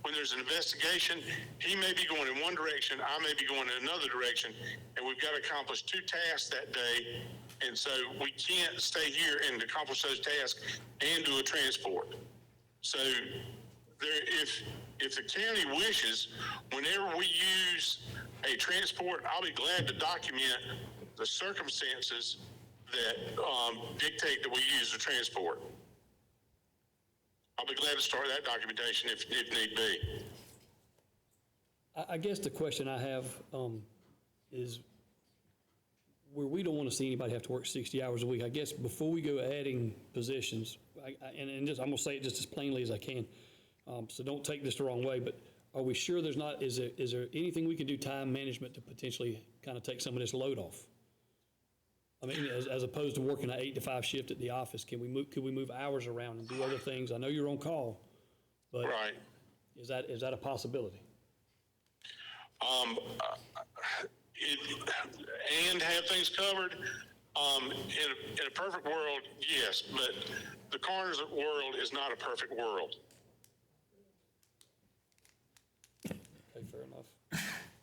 when there's an investigation, he may be going in one direction, I may be going in another direction, and we've got to accomplish 2 tasks that day, and so we can't stay here and accomplish those tasks and do a transport. So if the county wishes, whenever we use a transport, I'll be glad to document the circumstances that dictate that we use the transport. I'll be glad to start that documentation if need be. I guess the question I have is where we don't want to see anybody have to work 60 hours a week. I guess before we go adding positions, and just, I'm going to say it just as plainly as I can, so don't take this the wrong way, but are we sure there's not, is there anything we can do time management to potentially kind of take some of this load off? I mean, as opposed to working an 8 to 5 shift at the office, could we move hours around and do other things? I know you're on call, but Right. is that a possibility? And have things covered. In a perfect world, yes, but the coroner's world is not a perfect world. Okay, fair enough.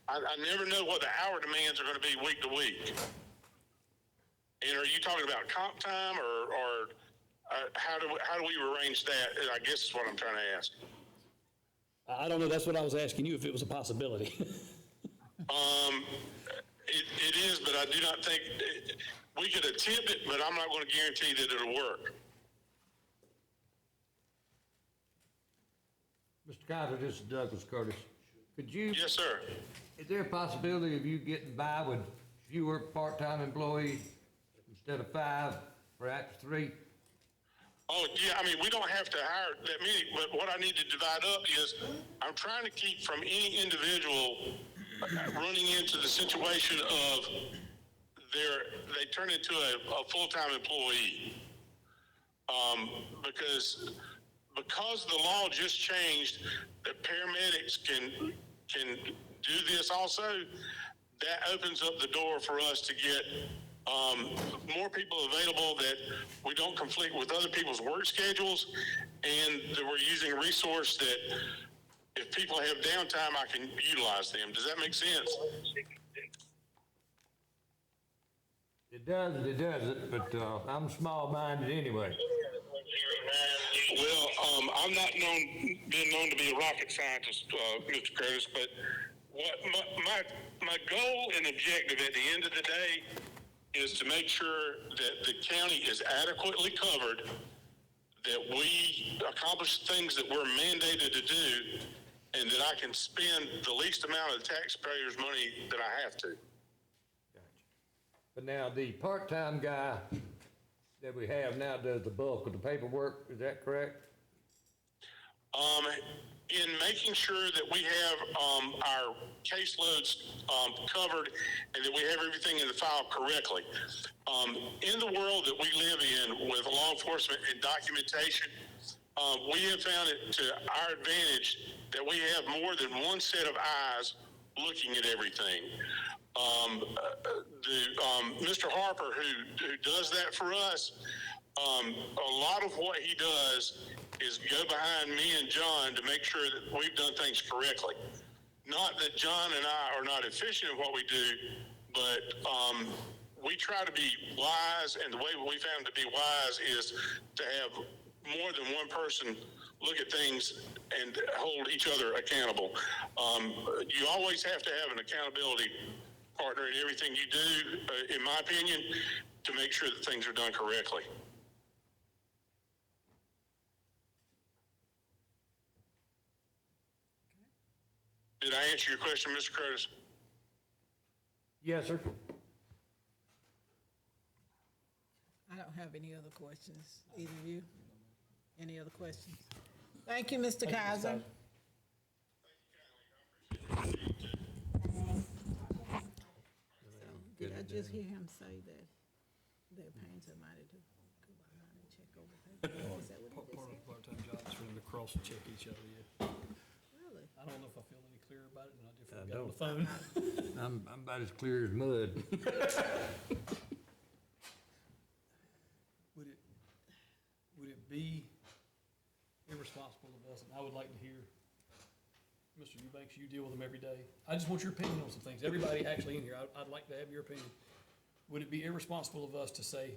I never know what the hour demands are going to be week to week. And are you talking about comp time or how do we arrange that? I guess is what I'm trying to ask. I don't know, that's what I was asking you, if it was a possibility. It is, but I do not think, we could attempt it, but I'm not going to guarantee that it'll work. Mr. Kaiser, this is Douglas Curtis. Could you, Yes, sir. is there a possibility of you getting by with fewer part-time employees instead of 5 or after 3? Oh, yeah, I mean, we don't have to hire that many, but what I need to divide up is I'm trying to keep from any individual running into the situation of they turn into a full-time employee. Because the law just changed that paramedics can do this also, that opens up the door for us to get more people available, that we don't conflict with other people's work schedules, and that we're using a resource that if people have downtime, I can utilize them. Does that make sense? It does and it doesn't, but I'm small-minded anyway. Well, I'm not been known to be a rocket scientist, Mr. Curtis, but what my goal and objective at the end of the day is to make sure that the county is adequately covered, that we accomplish things that we're mandated to do, and that I can spend the least amount of the taxpayers' money that I have to. Gotcha. But now, the part-time guy that we have now does the bulk of the paperwork, is that correct? In making sure that we have our caseloads covered and that we have everything in the file correctly. In the world that we live in with law enforcement and documentation, we have found it to our advantage that we have more than one set of eyes looking at everything. Mr. Harper, who does that for us, a lot of what he does is go behind me and John to make sure that we've done things correctly. Not that John and I are not efficient in what we do, but we try to be wise, and the way we found to be wise is to have more than one person look at things and hold each other accountable. You always have to have an accountability partner in everything you do, in my opinion, to make sure that things are done correctly. Did I answer your question, Mr. Curtis? Yes, sir. I don't have any other questions. Either of you? Any other questions? Thank you, Mr. Kaiser. just hear him say that they're paying somebody to go behind and check over paperwork. Is that what he Part of said? the part-time job is for them to cross-check each other, yeah. Really? I don't know if I feel any clearer about it than I did I before we got on the phone. I'm about as clear as mud. Would it be irresponsible of us, and I would like to hear, Mr. Eubanks, you deal with them every day. I just want your opinion on some things. Everybody actually in here, I'd like to have your opinion. Would it be irresponsible of us to say,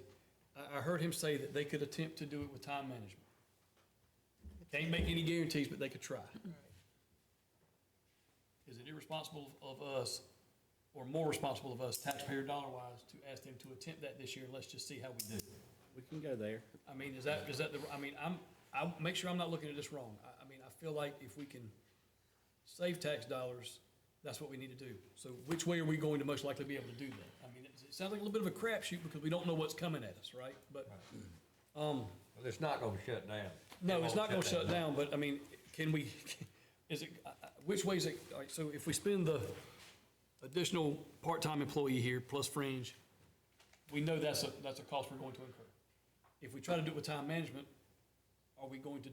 I heard him say that they could attempt to do it with time management. Can't make any guarantees, but they could try. Is it irresponsible of us, or more responsible of us, taxpayer dollar-wise, to ask them to attempt that this year, and let's just see how we do? We can go there. I mean, is that I'll make sure I'm not looking at this wrong. I mean, I feel like if we can save tax dollars, that's what we need to do. So which way are we going to most likely be able to do that? I mean, it sounds like a little bit of a crapshoot because we don't know what's coming at us, right? But, Well, it's not gonna shut down. no, it's not gonna won't shut down, but I mean, can we, is it, which way is it, all right, so if we spend the additional part-time employee here plus fringe, we know that's a cost we're going to incur. If we try to do it with time management, are we going to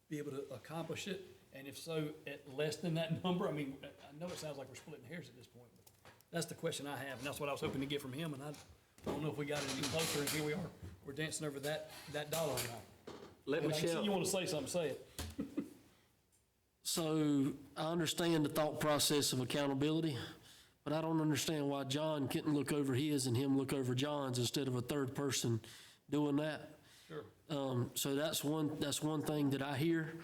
be able to accomplish it? And if so, at less than that number? I mean, I know it sounds like we're splitting hairs at this point, but that's the question I have, and that's what I was hoping to get from him, and I don't know if we got it any closer, and here we are. We're dancing over that dollar amount. Let And I can see Michelle, you want to say something, say it. So I understand the thought process of accountability, but I don't understand why John couldn't look over his and him look over John's instead of a third person doing that. Sure. So that's one thing that I hear.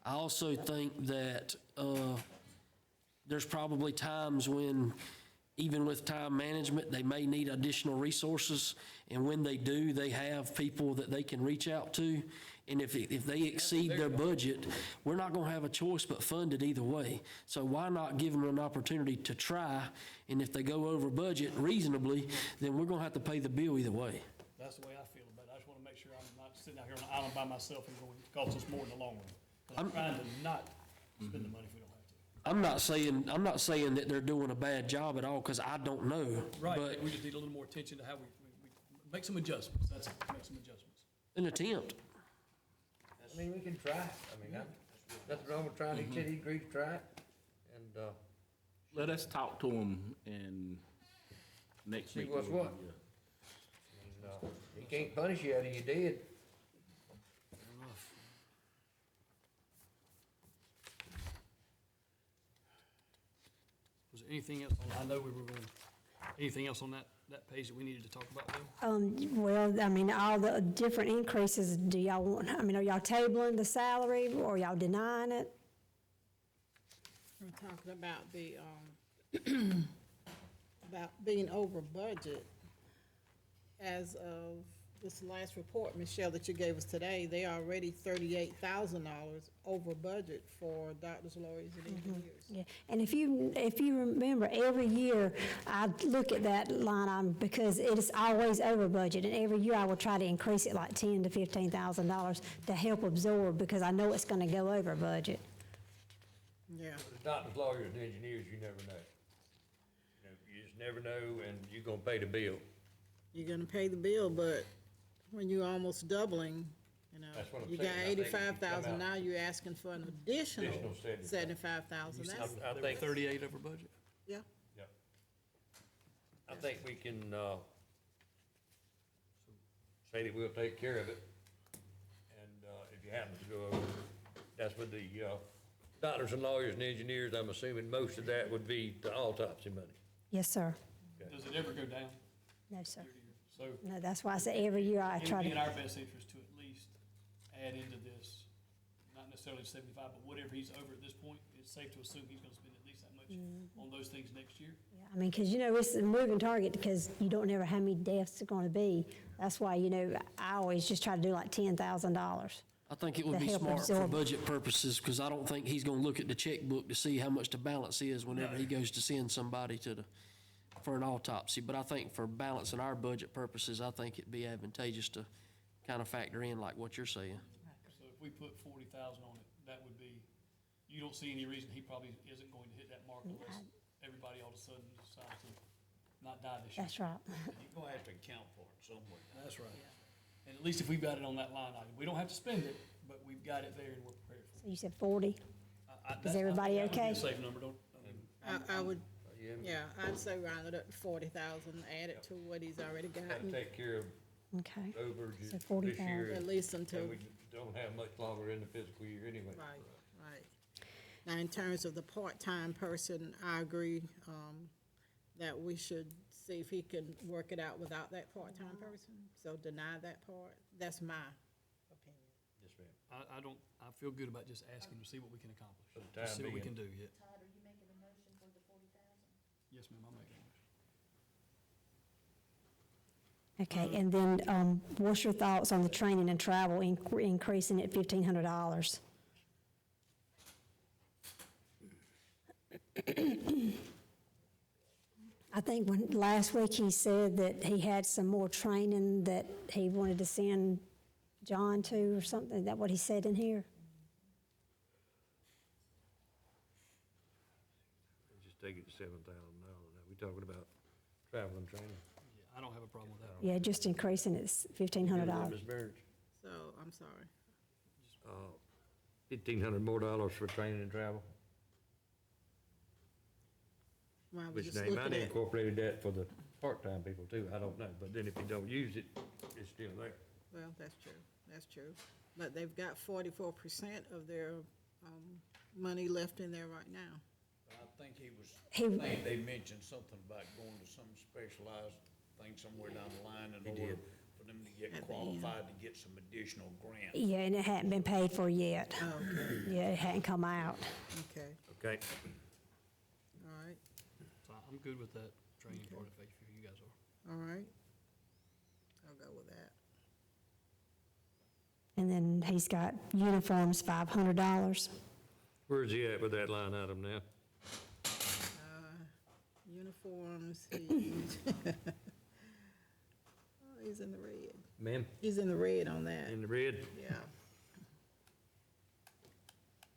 I also think that there's probably times when, even with time management, they may need additional resources, and when they do, they have people that they can reach out to. And if they exceed their budget, we're not gonna have a choice but fund it either way. So why not give them an opportunity to try? And if they go over budget reasonably, then we're gonna have to pay the bill either way. That's the way I feel about it. I just want to make sure I'm not sitting out here on an island by myself and going to cost us more in the long run. But I'm trying to not spend the money if we don't have to. I'm not saying that they're doing a bad job at all, because I don't know. Right, But we just need a little more attention to how we make some adjustments. That's it, make some adjustments. an attempt. I mean, we can try. I mean, nothing wrong with trying. He said he agreed to try it. And, let us talk to them and next See week. what's what. He can't punish you after you did. Was there anything else? I know we were going, anything else on that page that we needed to talk about, Bill? Well, I mean, all the different increases, do y'all want, I mean, are y'all tabling the salary or y'all denying it? We're talking about the, about being over budget. As of this last report, Michelle, that you gave us today, they are already $38,000 over budget for doctors, lawyers, and engineers. Yeah, and if you remember, every year, I look at that line item because it is always over budget, and every year I will try to increase it like $10,000 to $15,000 to help absorb, because I know it's gonna go over budget. Yeah. The doctors, lawyers, and engineers, you never know. You just never know, and you're gonna pay the bill. You're gonna pay the bill, but when you're almost doubling, you know, That's what I'm you saying. got I think if you come 85,000, out- now you're asking for an additional Additional 75,000. That's, I They were think, 38 over budget? yeah. yeah. I think we can, say that we'll take care of it. And, if you happen to go over, that's with the, doctors and lawyers and engineers, I'm assuming most of that would be the autopsy money. Yes, sir. Does it ever go down No, sir. year to year? So No, that's why I say every year I it would try be in to, our best interest to at least add into this, not necessarily 75, but whatever he's over at this point, it's safe to assume he's gonna spend at least that much on those things next year. I mean, because, it's a moving target, because you don't know how many deaths are gonna be. That's why, I always just try to do like $10,000. I think it would To be help smart for absorb. budget purposes, because I don't think he's gonna look at the checkbook to see how much the balance is whenever he goes to send somebody for an autopsy. But I think for balancing our budget purposes, I think it'd be advantageous to kind of factor in like what you're saying. So if we put 40,000 on it, that would be, you don't see any reason he probably isn't going to hit that mark unless everybody all of a sudden decides to not die this year. That's right. You're gonna have to account for it somewhere. That's right. And at least if we've got it on that line item, we don't have to spend it, but we've got it there and we're prepared for it. You said 40? Is everybody okay? Safe number, don't, I would, yeah, I'd say round it up to 40,000, add it to what he's already That'll gotten, take care of Okay. overages So this 40,000. year. at least until, And we don't have much longer in the fiscal year anyway. right, right. Now, in terms of the part-time person, I agree, that we should see if he can work it out without that part-time person, so deny that part. That's my opinion. Yes, ma'am. I feel good about just asking to see what we can accomplish. For the Just time see what we being. can do, yeah. Todd, are you making a motion for the 40,000? Yes, ma'am, I'll make a motion. Okay, and then what's your thoughts on the training and travel increasing at $1,500? I think last week he said that he had some more training that he wanted to send John to or something. Is that what he said in here? Just take it to $7,000 now. We talking about travel and training. Yeah, I don't have a problem with that. Yeah, just increasing it $1,500. Ms. Burns, So, I'm sorry. $1,500 more dollars for training and travel, Well, I was which just they might looking have at, incorporated that for the part-time people too, I don't know. But then if you don't use it, it's still there. well, that's true. But they've got 44% of their, money left in there right now. I think He- I think they mentioned something about going to some specialized thing somewhere down the line in order for them to get At the end. qualified to get some additional grants. Yeah, and it hadn't been paid for yet. Oh, okay, Yeah, it hadn't come out. okay, Okay, all right, So I'm good with that training part if you guys are. all right. I'll go with that. And then he's got uniforms, $500. where's he at with that line item now? Uniforms, he's in the red. Ma'am, He's in the red on that, in the red? yeah.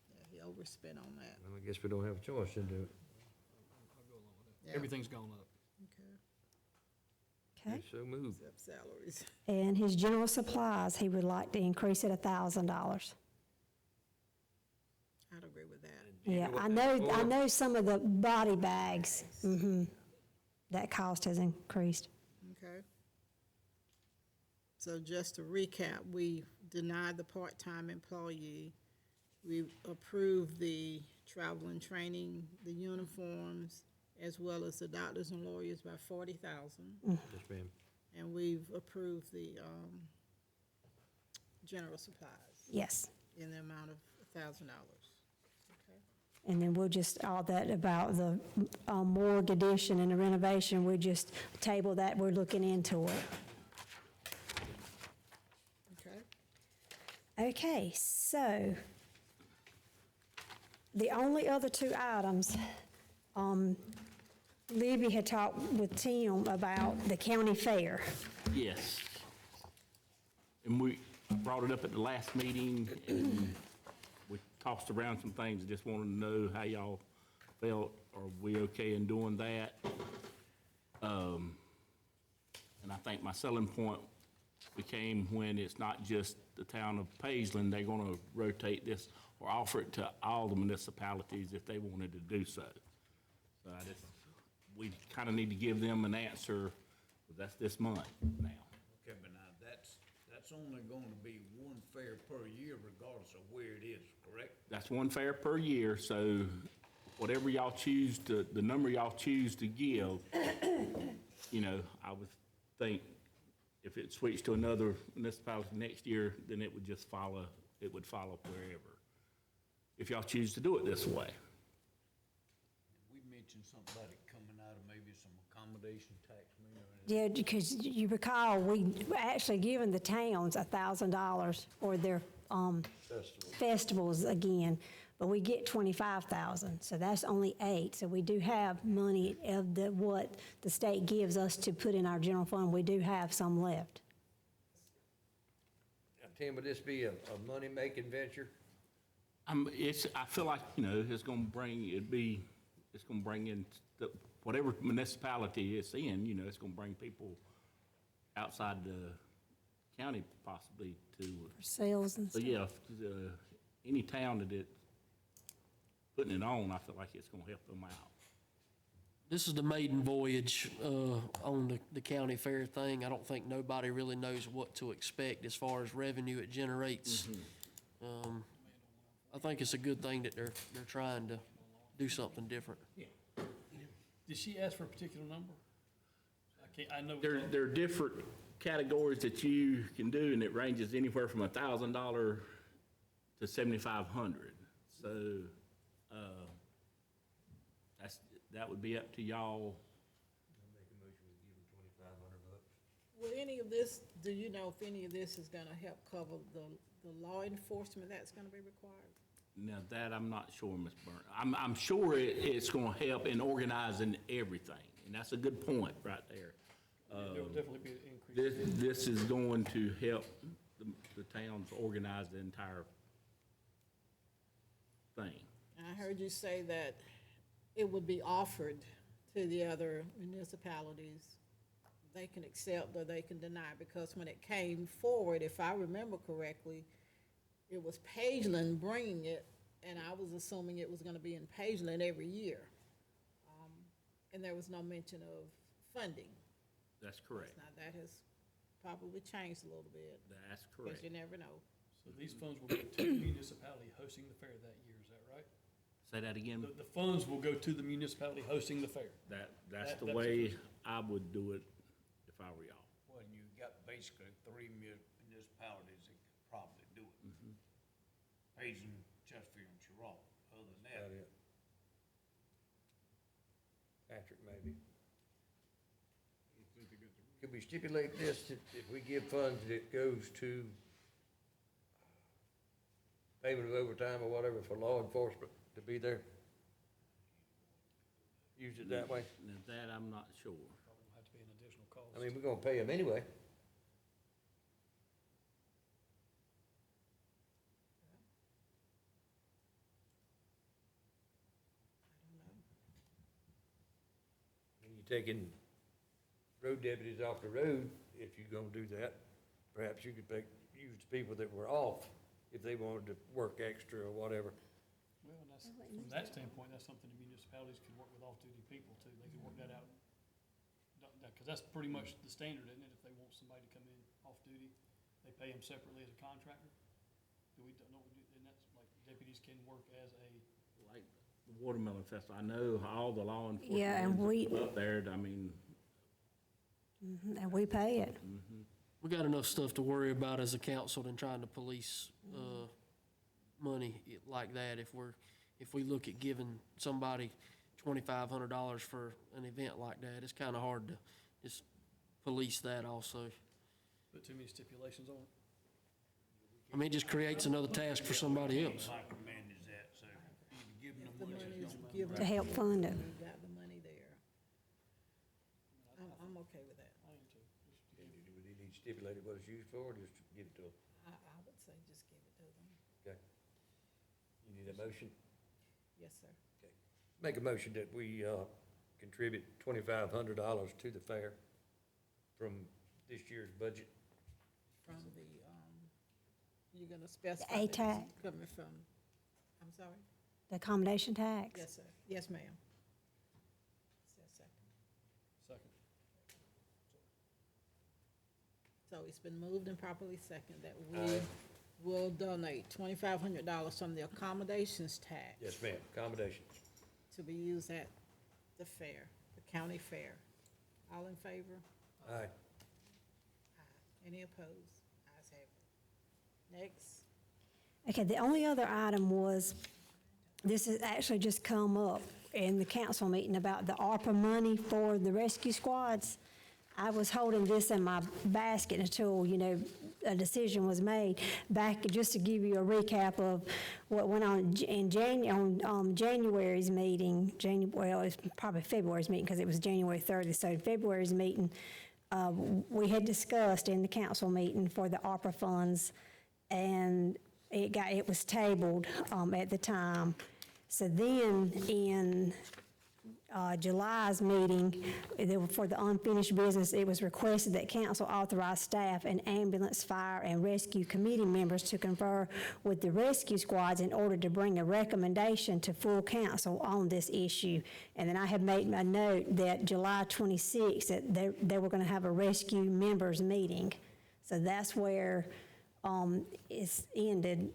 Yeah, he overspent on that, Well, I guess we don't have a choice to do it. I'll go along with that. Yeah. Everything's gone up. okay, Okay. So move. except salaries. And his general supplies, he would like to increase it $1,000. I'd agree with that. Yeah, what I that's know, I for? know some of the body bags, that cost has increased. Okay. So just to recap, we denied the part-time employee. We approved the travel and training, the uniforms, as well as the doctors and lawyers by 40,000. Yes, ma'am. And we've approved the, general supplies Yes. in the amount of $1,000. And then we'll just, all that about the morgue addition and the renovation, we just table that, we're looking into it. Okay? Okay, so the only other two items, Libby had talked with Tim about the county fair. Yes. And we brought it up at the last meeting, and we tossed around some things, just wanted to know how y'all felt. Are we okay in doing that? And I think my selling point became when it's not just the town of Paisland, they're gonna rotate this or offer it to all the municipalities if they wanted to do so. So we kind of need to give them an answer, 'cause that's this month now. Okay, but now that's only going to be one fair per year regardless of where it is, correct? That's one fair per year, so whatever y'all choose to, the number y'all choose to give, I would think if it switched to another municipality next year, then it would just follow, it would follow wherever. If y'all choose to do it this way. We mentioned something about it coming out of maybe some accommodation tax money or anything. Yeah, because you recall, we actually given the towns $1,000 for their festivals again, but we get 25,000, so that's only 8. So we do have money of what the state gives us to put in our general fund. We do have some left. Now, Tim, would this be a money-making venture? I feel like, it's gonna bring, it'd be it's gonna bring in, whatever municipality it's in, you know, it's gonna bring people outside the county possibly to, For sales and so stuff. yeah, any town that it's putting it on, I feel like it's gonna help them out. This is the maiden voyage on the county fair thing. I don't think nobody really knows what to expect as far as revenue it generates. I think it's a good thing that they're trying to do something different. Did she ask for a particular number? I know. There are different categories that you can do, and it ranges anywhere from $1,000 to $7,500. So, that would be up to y'all. Will any of this, do you know if any of this is gonna help cover the law enforcement that's gonna be required? Now, that I'm not sure, Ms. Burnt. I'm sure it's gonna help in organizing everything, and that's a good point right there. There will definitely be an increase. This is going to help the towns organize the entire thing. And I heard you say that it would be offered to the other municipalities. They can accept or they can deny, because when it came forward, if I remember correctly, it was Pageland bringing it, and I was assuming it was gonna be in Pageland every year. And there was no mention of funding. That's correct. Now, that has probably changed a little bit, That's because correct. you never know. So these funds will go to the municipality hosting the fair that year, is that right? Say that again? The funds will go to the municipality hosting the fair. That's the that's way I would do it if I were y'all. Well, you got basically three municipalities that could probably do it. Payson, Chesterfield, and Cheraw. Other than that, About it. Patrick, maybe. Could we stipulate this, that if we give funds, that it goes to payment of overtime or whatever for law enforcement to be there? Use it that way? Now, that I'm not sure. Probably gonna have to be an additional cost. I mean, we're gonna pay them anyway. And you're taking road deputies off the road, if you're gonna do that, perhaps you could use the people that were off if they wanted to work extra or whatever. Well, and that's, from that standpoint, that's something the municipalities could work with off-duty people too. They could work that out. Because that's pretty much the standard, isn't it? If they want somebody to come in off-duty, they pay them separately as a contractor? Do we, don't we do, and that's like deputies can work as a, Like the Watermelon Festival, I know all the law enforcement. Yeah, and we- Up there, I mean, And we pay it. We got enough stuff to worry about as a council than trying to police money like that. If we look at giving somebody $2,500 for an event like that, it's kind of hard to just police that also. put too many stipulations on it. I mean, it just creates another task for somebody else. micromanage that, so either give them The the money money. is given. To help fund it. We've got the money there. I'm okay with that. I am too. Do they need stipulated what it's used for, or just give it to them? I would say just give it to them. Okay. You need a motion? Yes, sir. Okay. Make a motion that we contribute $2,500 to the fair from this year's budget. From the, you're gonna specify. that this is ATAC. Coming from, I'm sorry? The accommodation tax. Yes, sir. Yes, ma'am. Says second. Second. So it's been moved and properly second that we will donate $2,500 from the accommodations tax Yes, ma'am, accommodations. to be used at the fair, the county fair. All in favor? Aye. Aye. Any opposed? Ayes have it. Next. Okay, the only other item was, this has actually just come up in the council meeting about the ARPA money for the rescue squads. I was holding this in my basket until, a decision was made. Back, just to give you a recap of what went on in January's meeting, well, it was probably February's meeting because it was January 30th, so February's meeting, we had discussed in the council meeting for the ARPA funds, and it was tabled at the time. So then in July's meeting, for the unfinished business, it was requested that council authorize staff and ambulance, fire, and rescue committee members to confer with the rescue squads in order to bring a recommendation to full council on this issue. And then I had made my note that July 26th, that they were going to have a rescue members meeting. So that's where it's ended.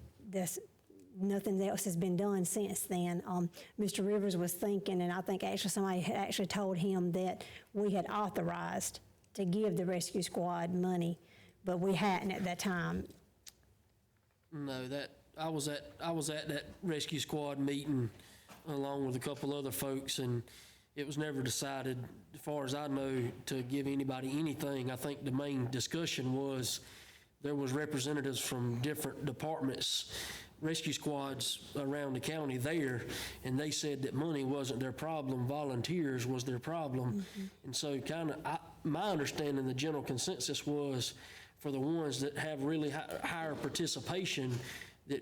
Nothing else has been done since then. Mr. Rivers was thinking, and I think actually somebody had actually told him that we had authorized to give the rescue squad money, but we hadn't at that time. No, I was at that rescue squad meeting along with a couple other folks, and it was never decided, as far as I know, to give anybody anything. I think the main discussion was there was representatives from different departments, rescue squads around the county there, and they said that money wasn't their problem, volunteers was their problem. And so my understanding, the general consensus was for the ones that have really higher participation, that,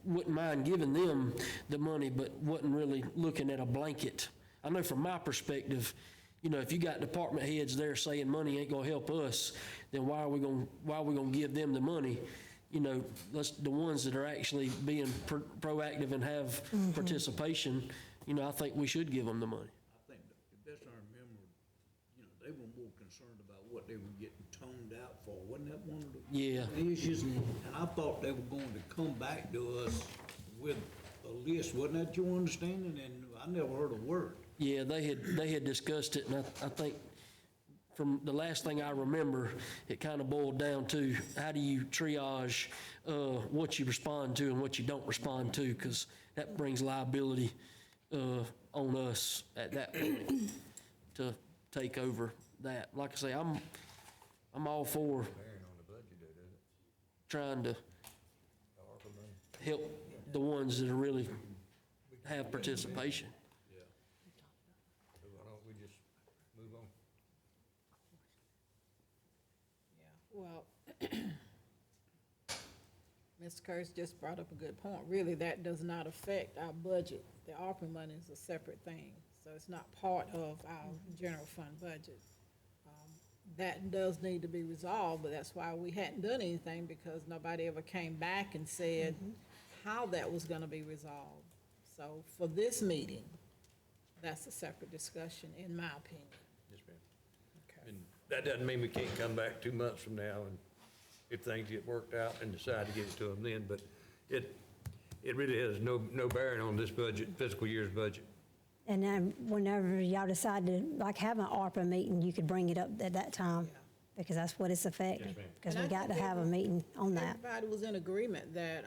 wouldn't mind giving them the money, but wasn't really looking at a blanket. I know from my perspective, if you got department heads there saying money ain't gonna help us, then why are we gonna give them the money? The ones that are actually being proactive and have participation, I think we should give them the money. I think the best I remember, they were more concerned about what they were getting toned out for. Wasn't that one of the issues? And I thought they were going to come back to us with a list. Wasn't that your understanding? And I never heard a word. Yeah, they had discussed it, and I think from the last thing I remember, it kind of boiled down to how do you triage what you respond to and what you don't respond to, because that brings liability on us at that point to take over that. Like I say, I'm all for trying to help the ones that are really have participation. So why don't we just move on? Well, Ms. Curtis just brought up a good point. Really, that does not affect our budget. The ARPA money is a separate thing, so it's not part of our general fund budget. That does need to be resolved, but that's why we hadn't done anything, because nobody ever came back and said how that was gonna be resolved. So for this meeting, that's a separate discussion, in my opinion. Yes, ma'am. Okay. And that doesn't mean we can't come back 2 months from now and if things get worked out and decide to get it to them then, but it really has no bearing on this budget, fiscal year's budget. And then whenever y'all decide to, have an ARPA meeting, you could bring it up at that time, because that's what it's affecting. Yes, ma'am. Because And we I got to think have a meeting on that. Everybody was in agreement that,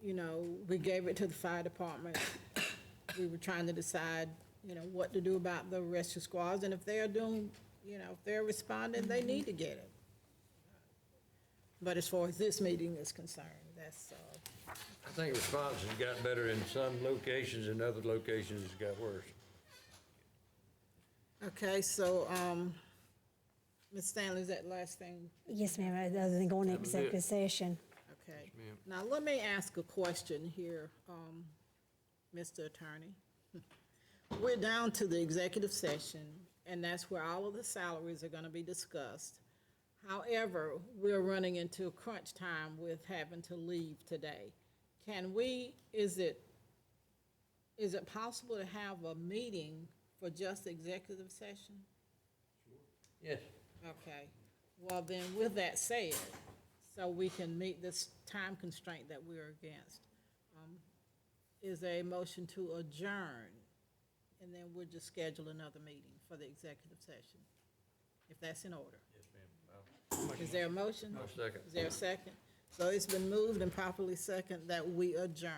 we gave it to the fire department. We were trying to decide, what to do about the rescue squads, and if they're doing, if they're responding, they need to get it. But as far as this meeting is concerned, that's, I think response has gotten better in some locations, and other locations it's got worse. okay, so, Ms. Stanley, is that last thing? Yes, ma'am, other than going to executive session. Okay. ma'am. Now, let me ask a question here, Mr. Attorney. We're down to the executive session, and that's where all of the salaries are gonna be discussed. However, we're running into crunch time with having to leave today. Is it possible to have a meeting for just executive session? Yes. Okay, well then, with that said, so we can meet this time constraint that we're against, is there a motion to adjourn? And then we'll just schedule another meeting for the executive session, if that's in order. Yes, ma'am. Is there a motion? I'll second. Is there a second? So it's been moved and properly second that we adjourn.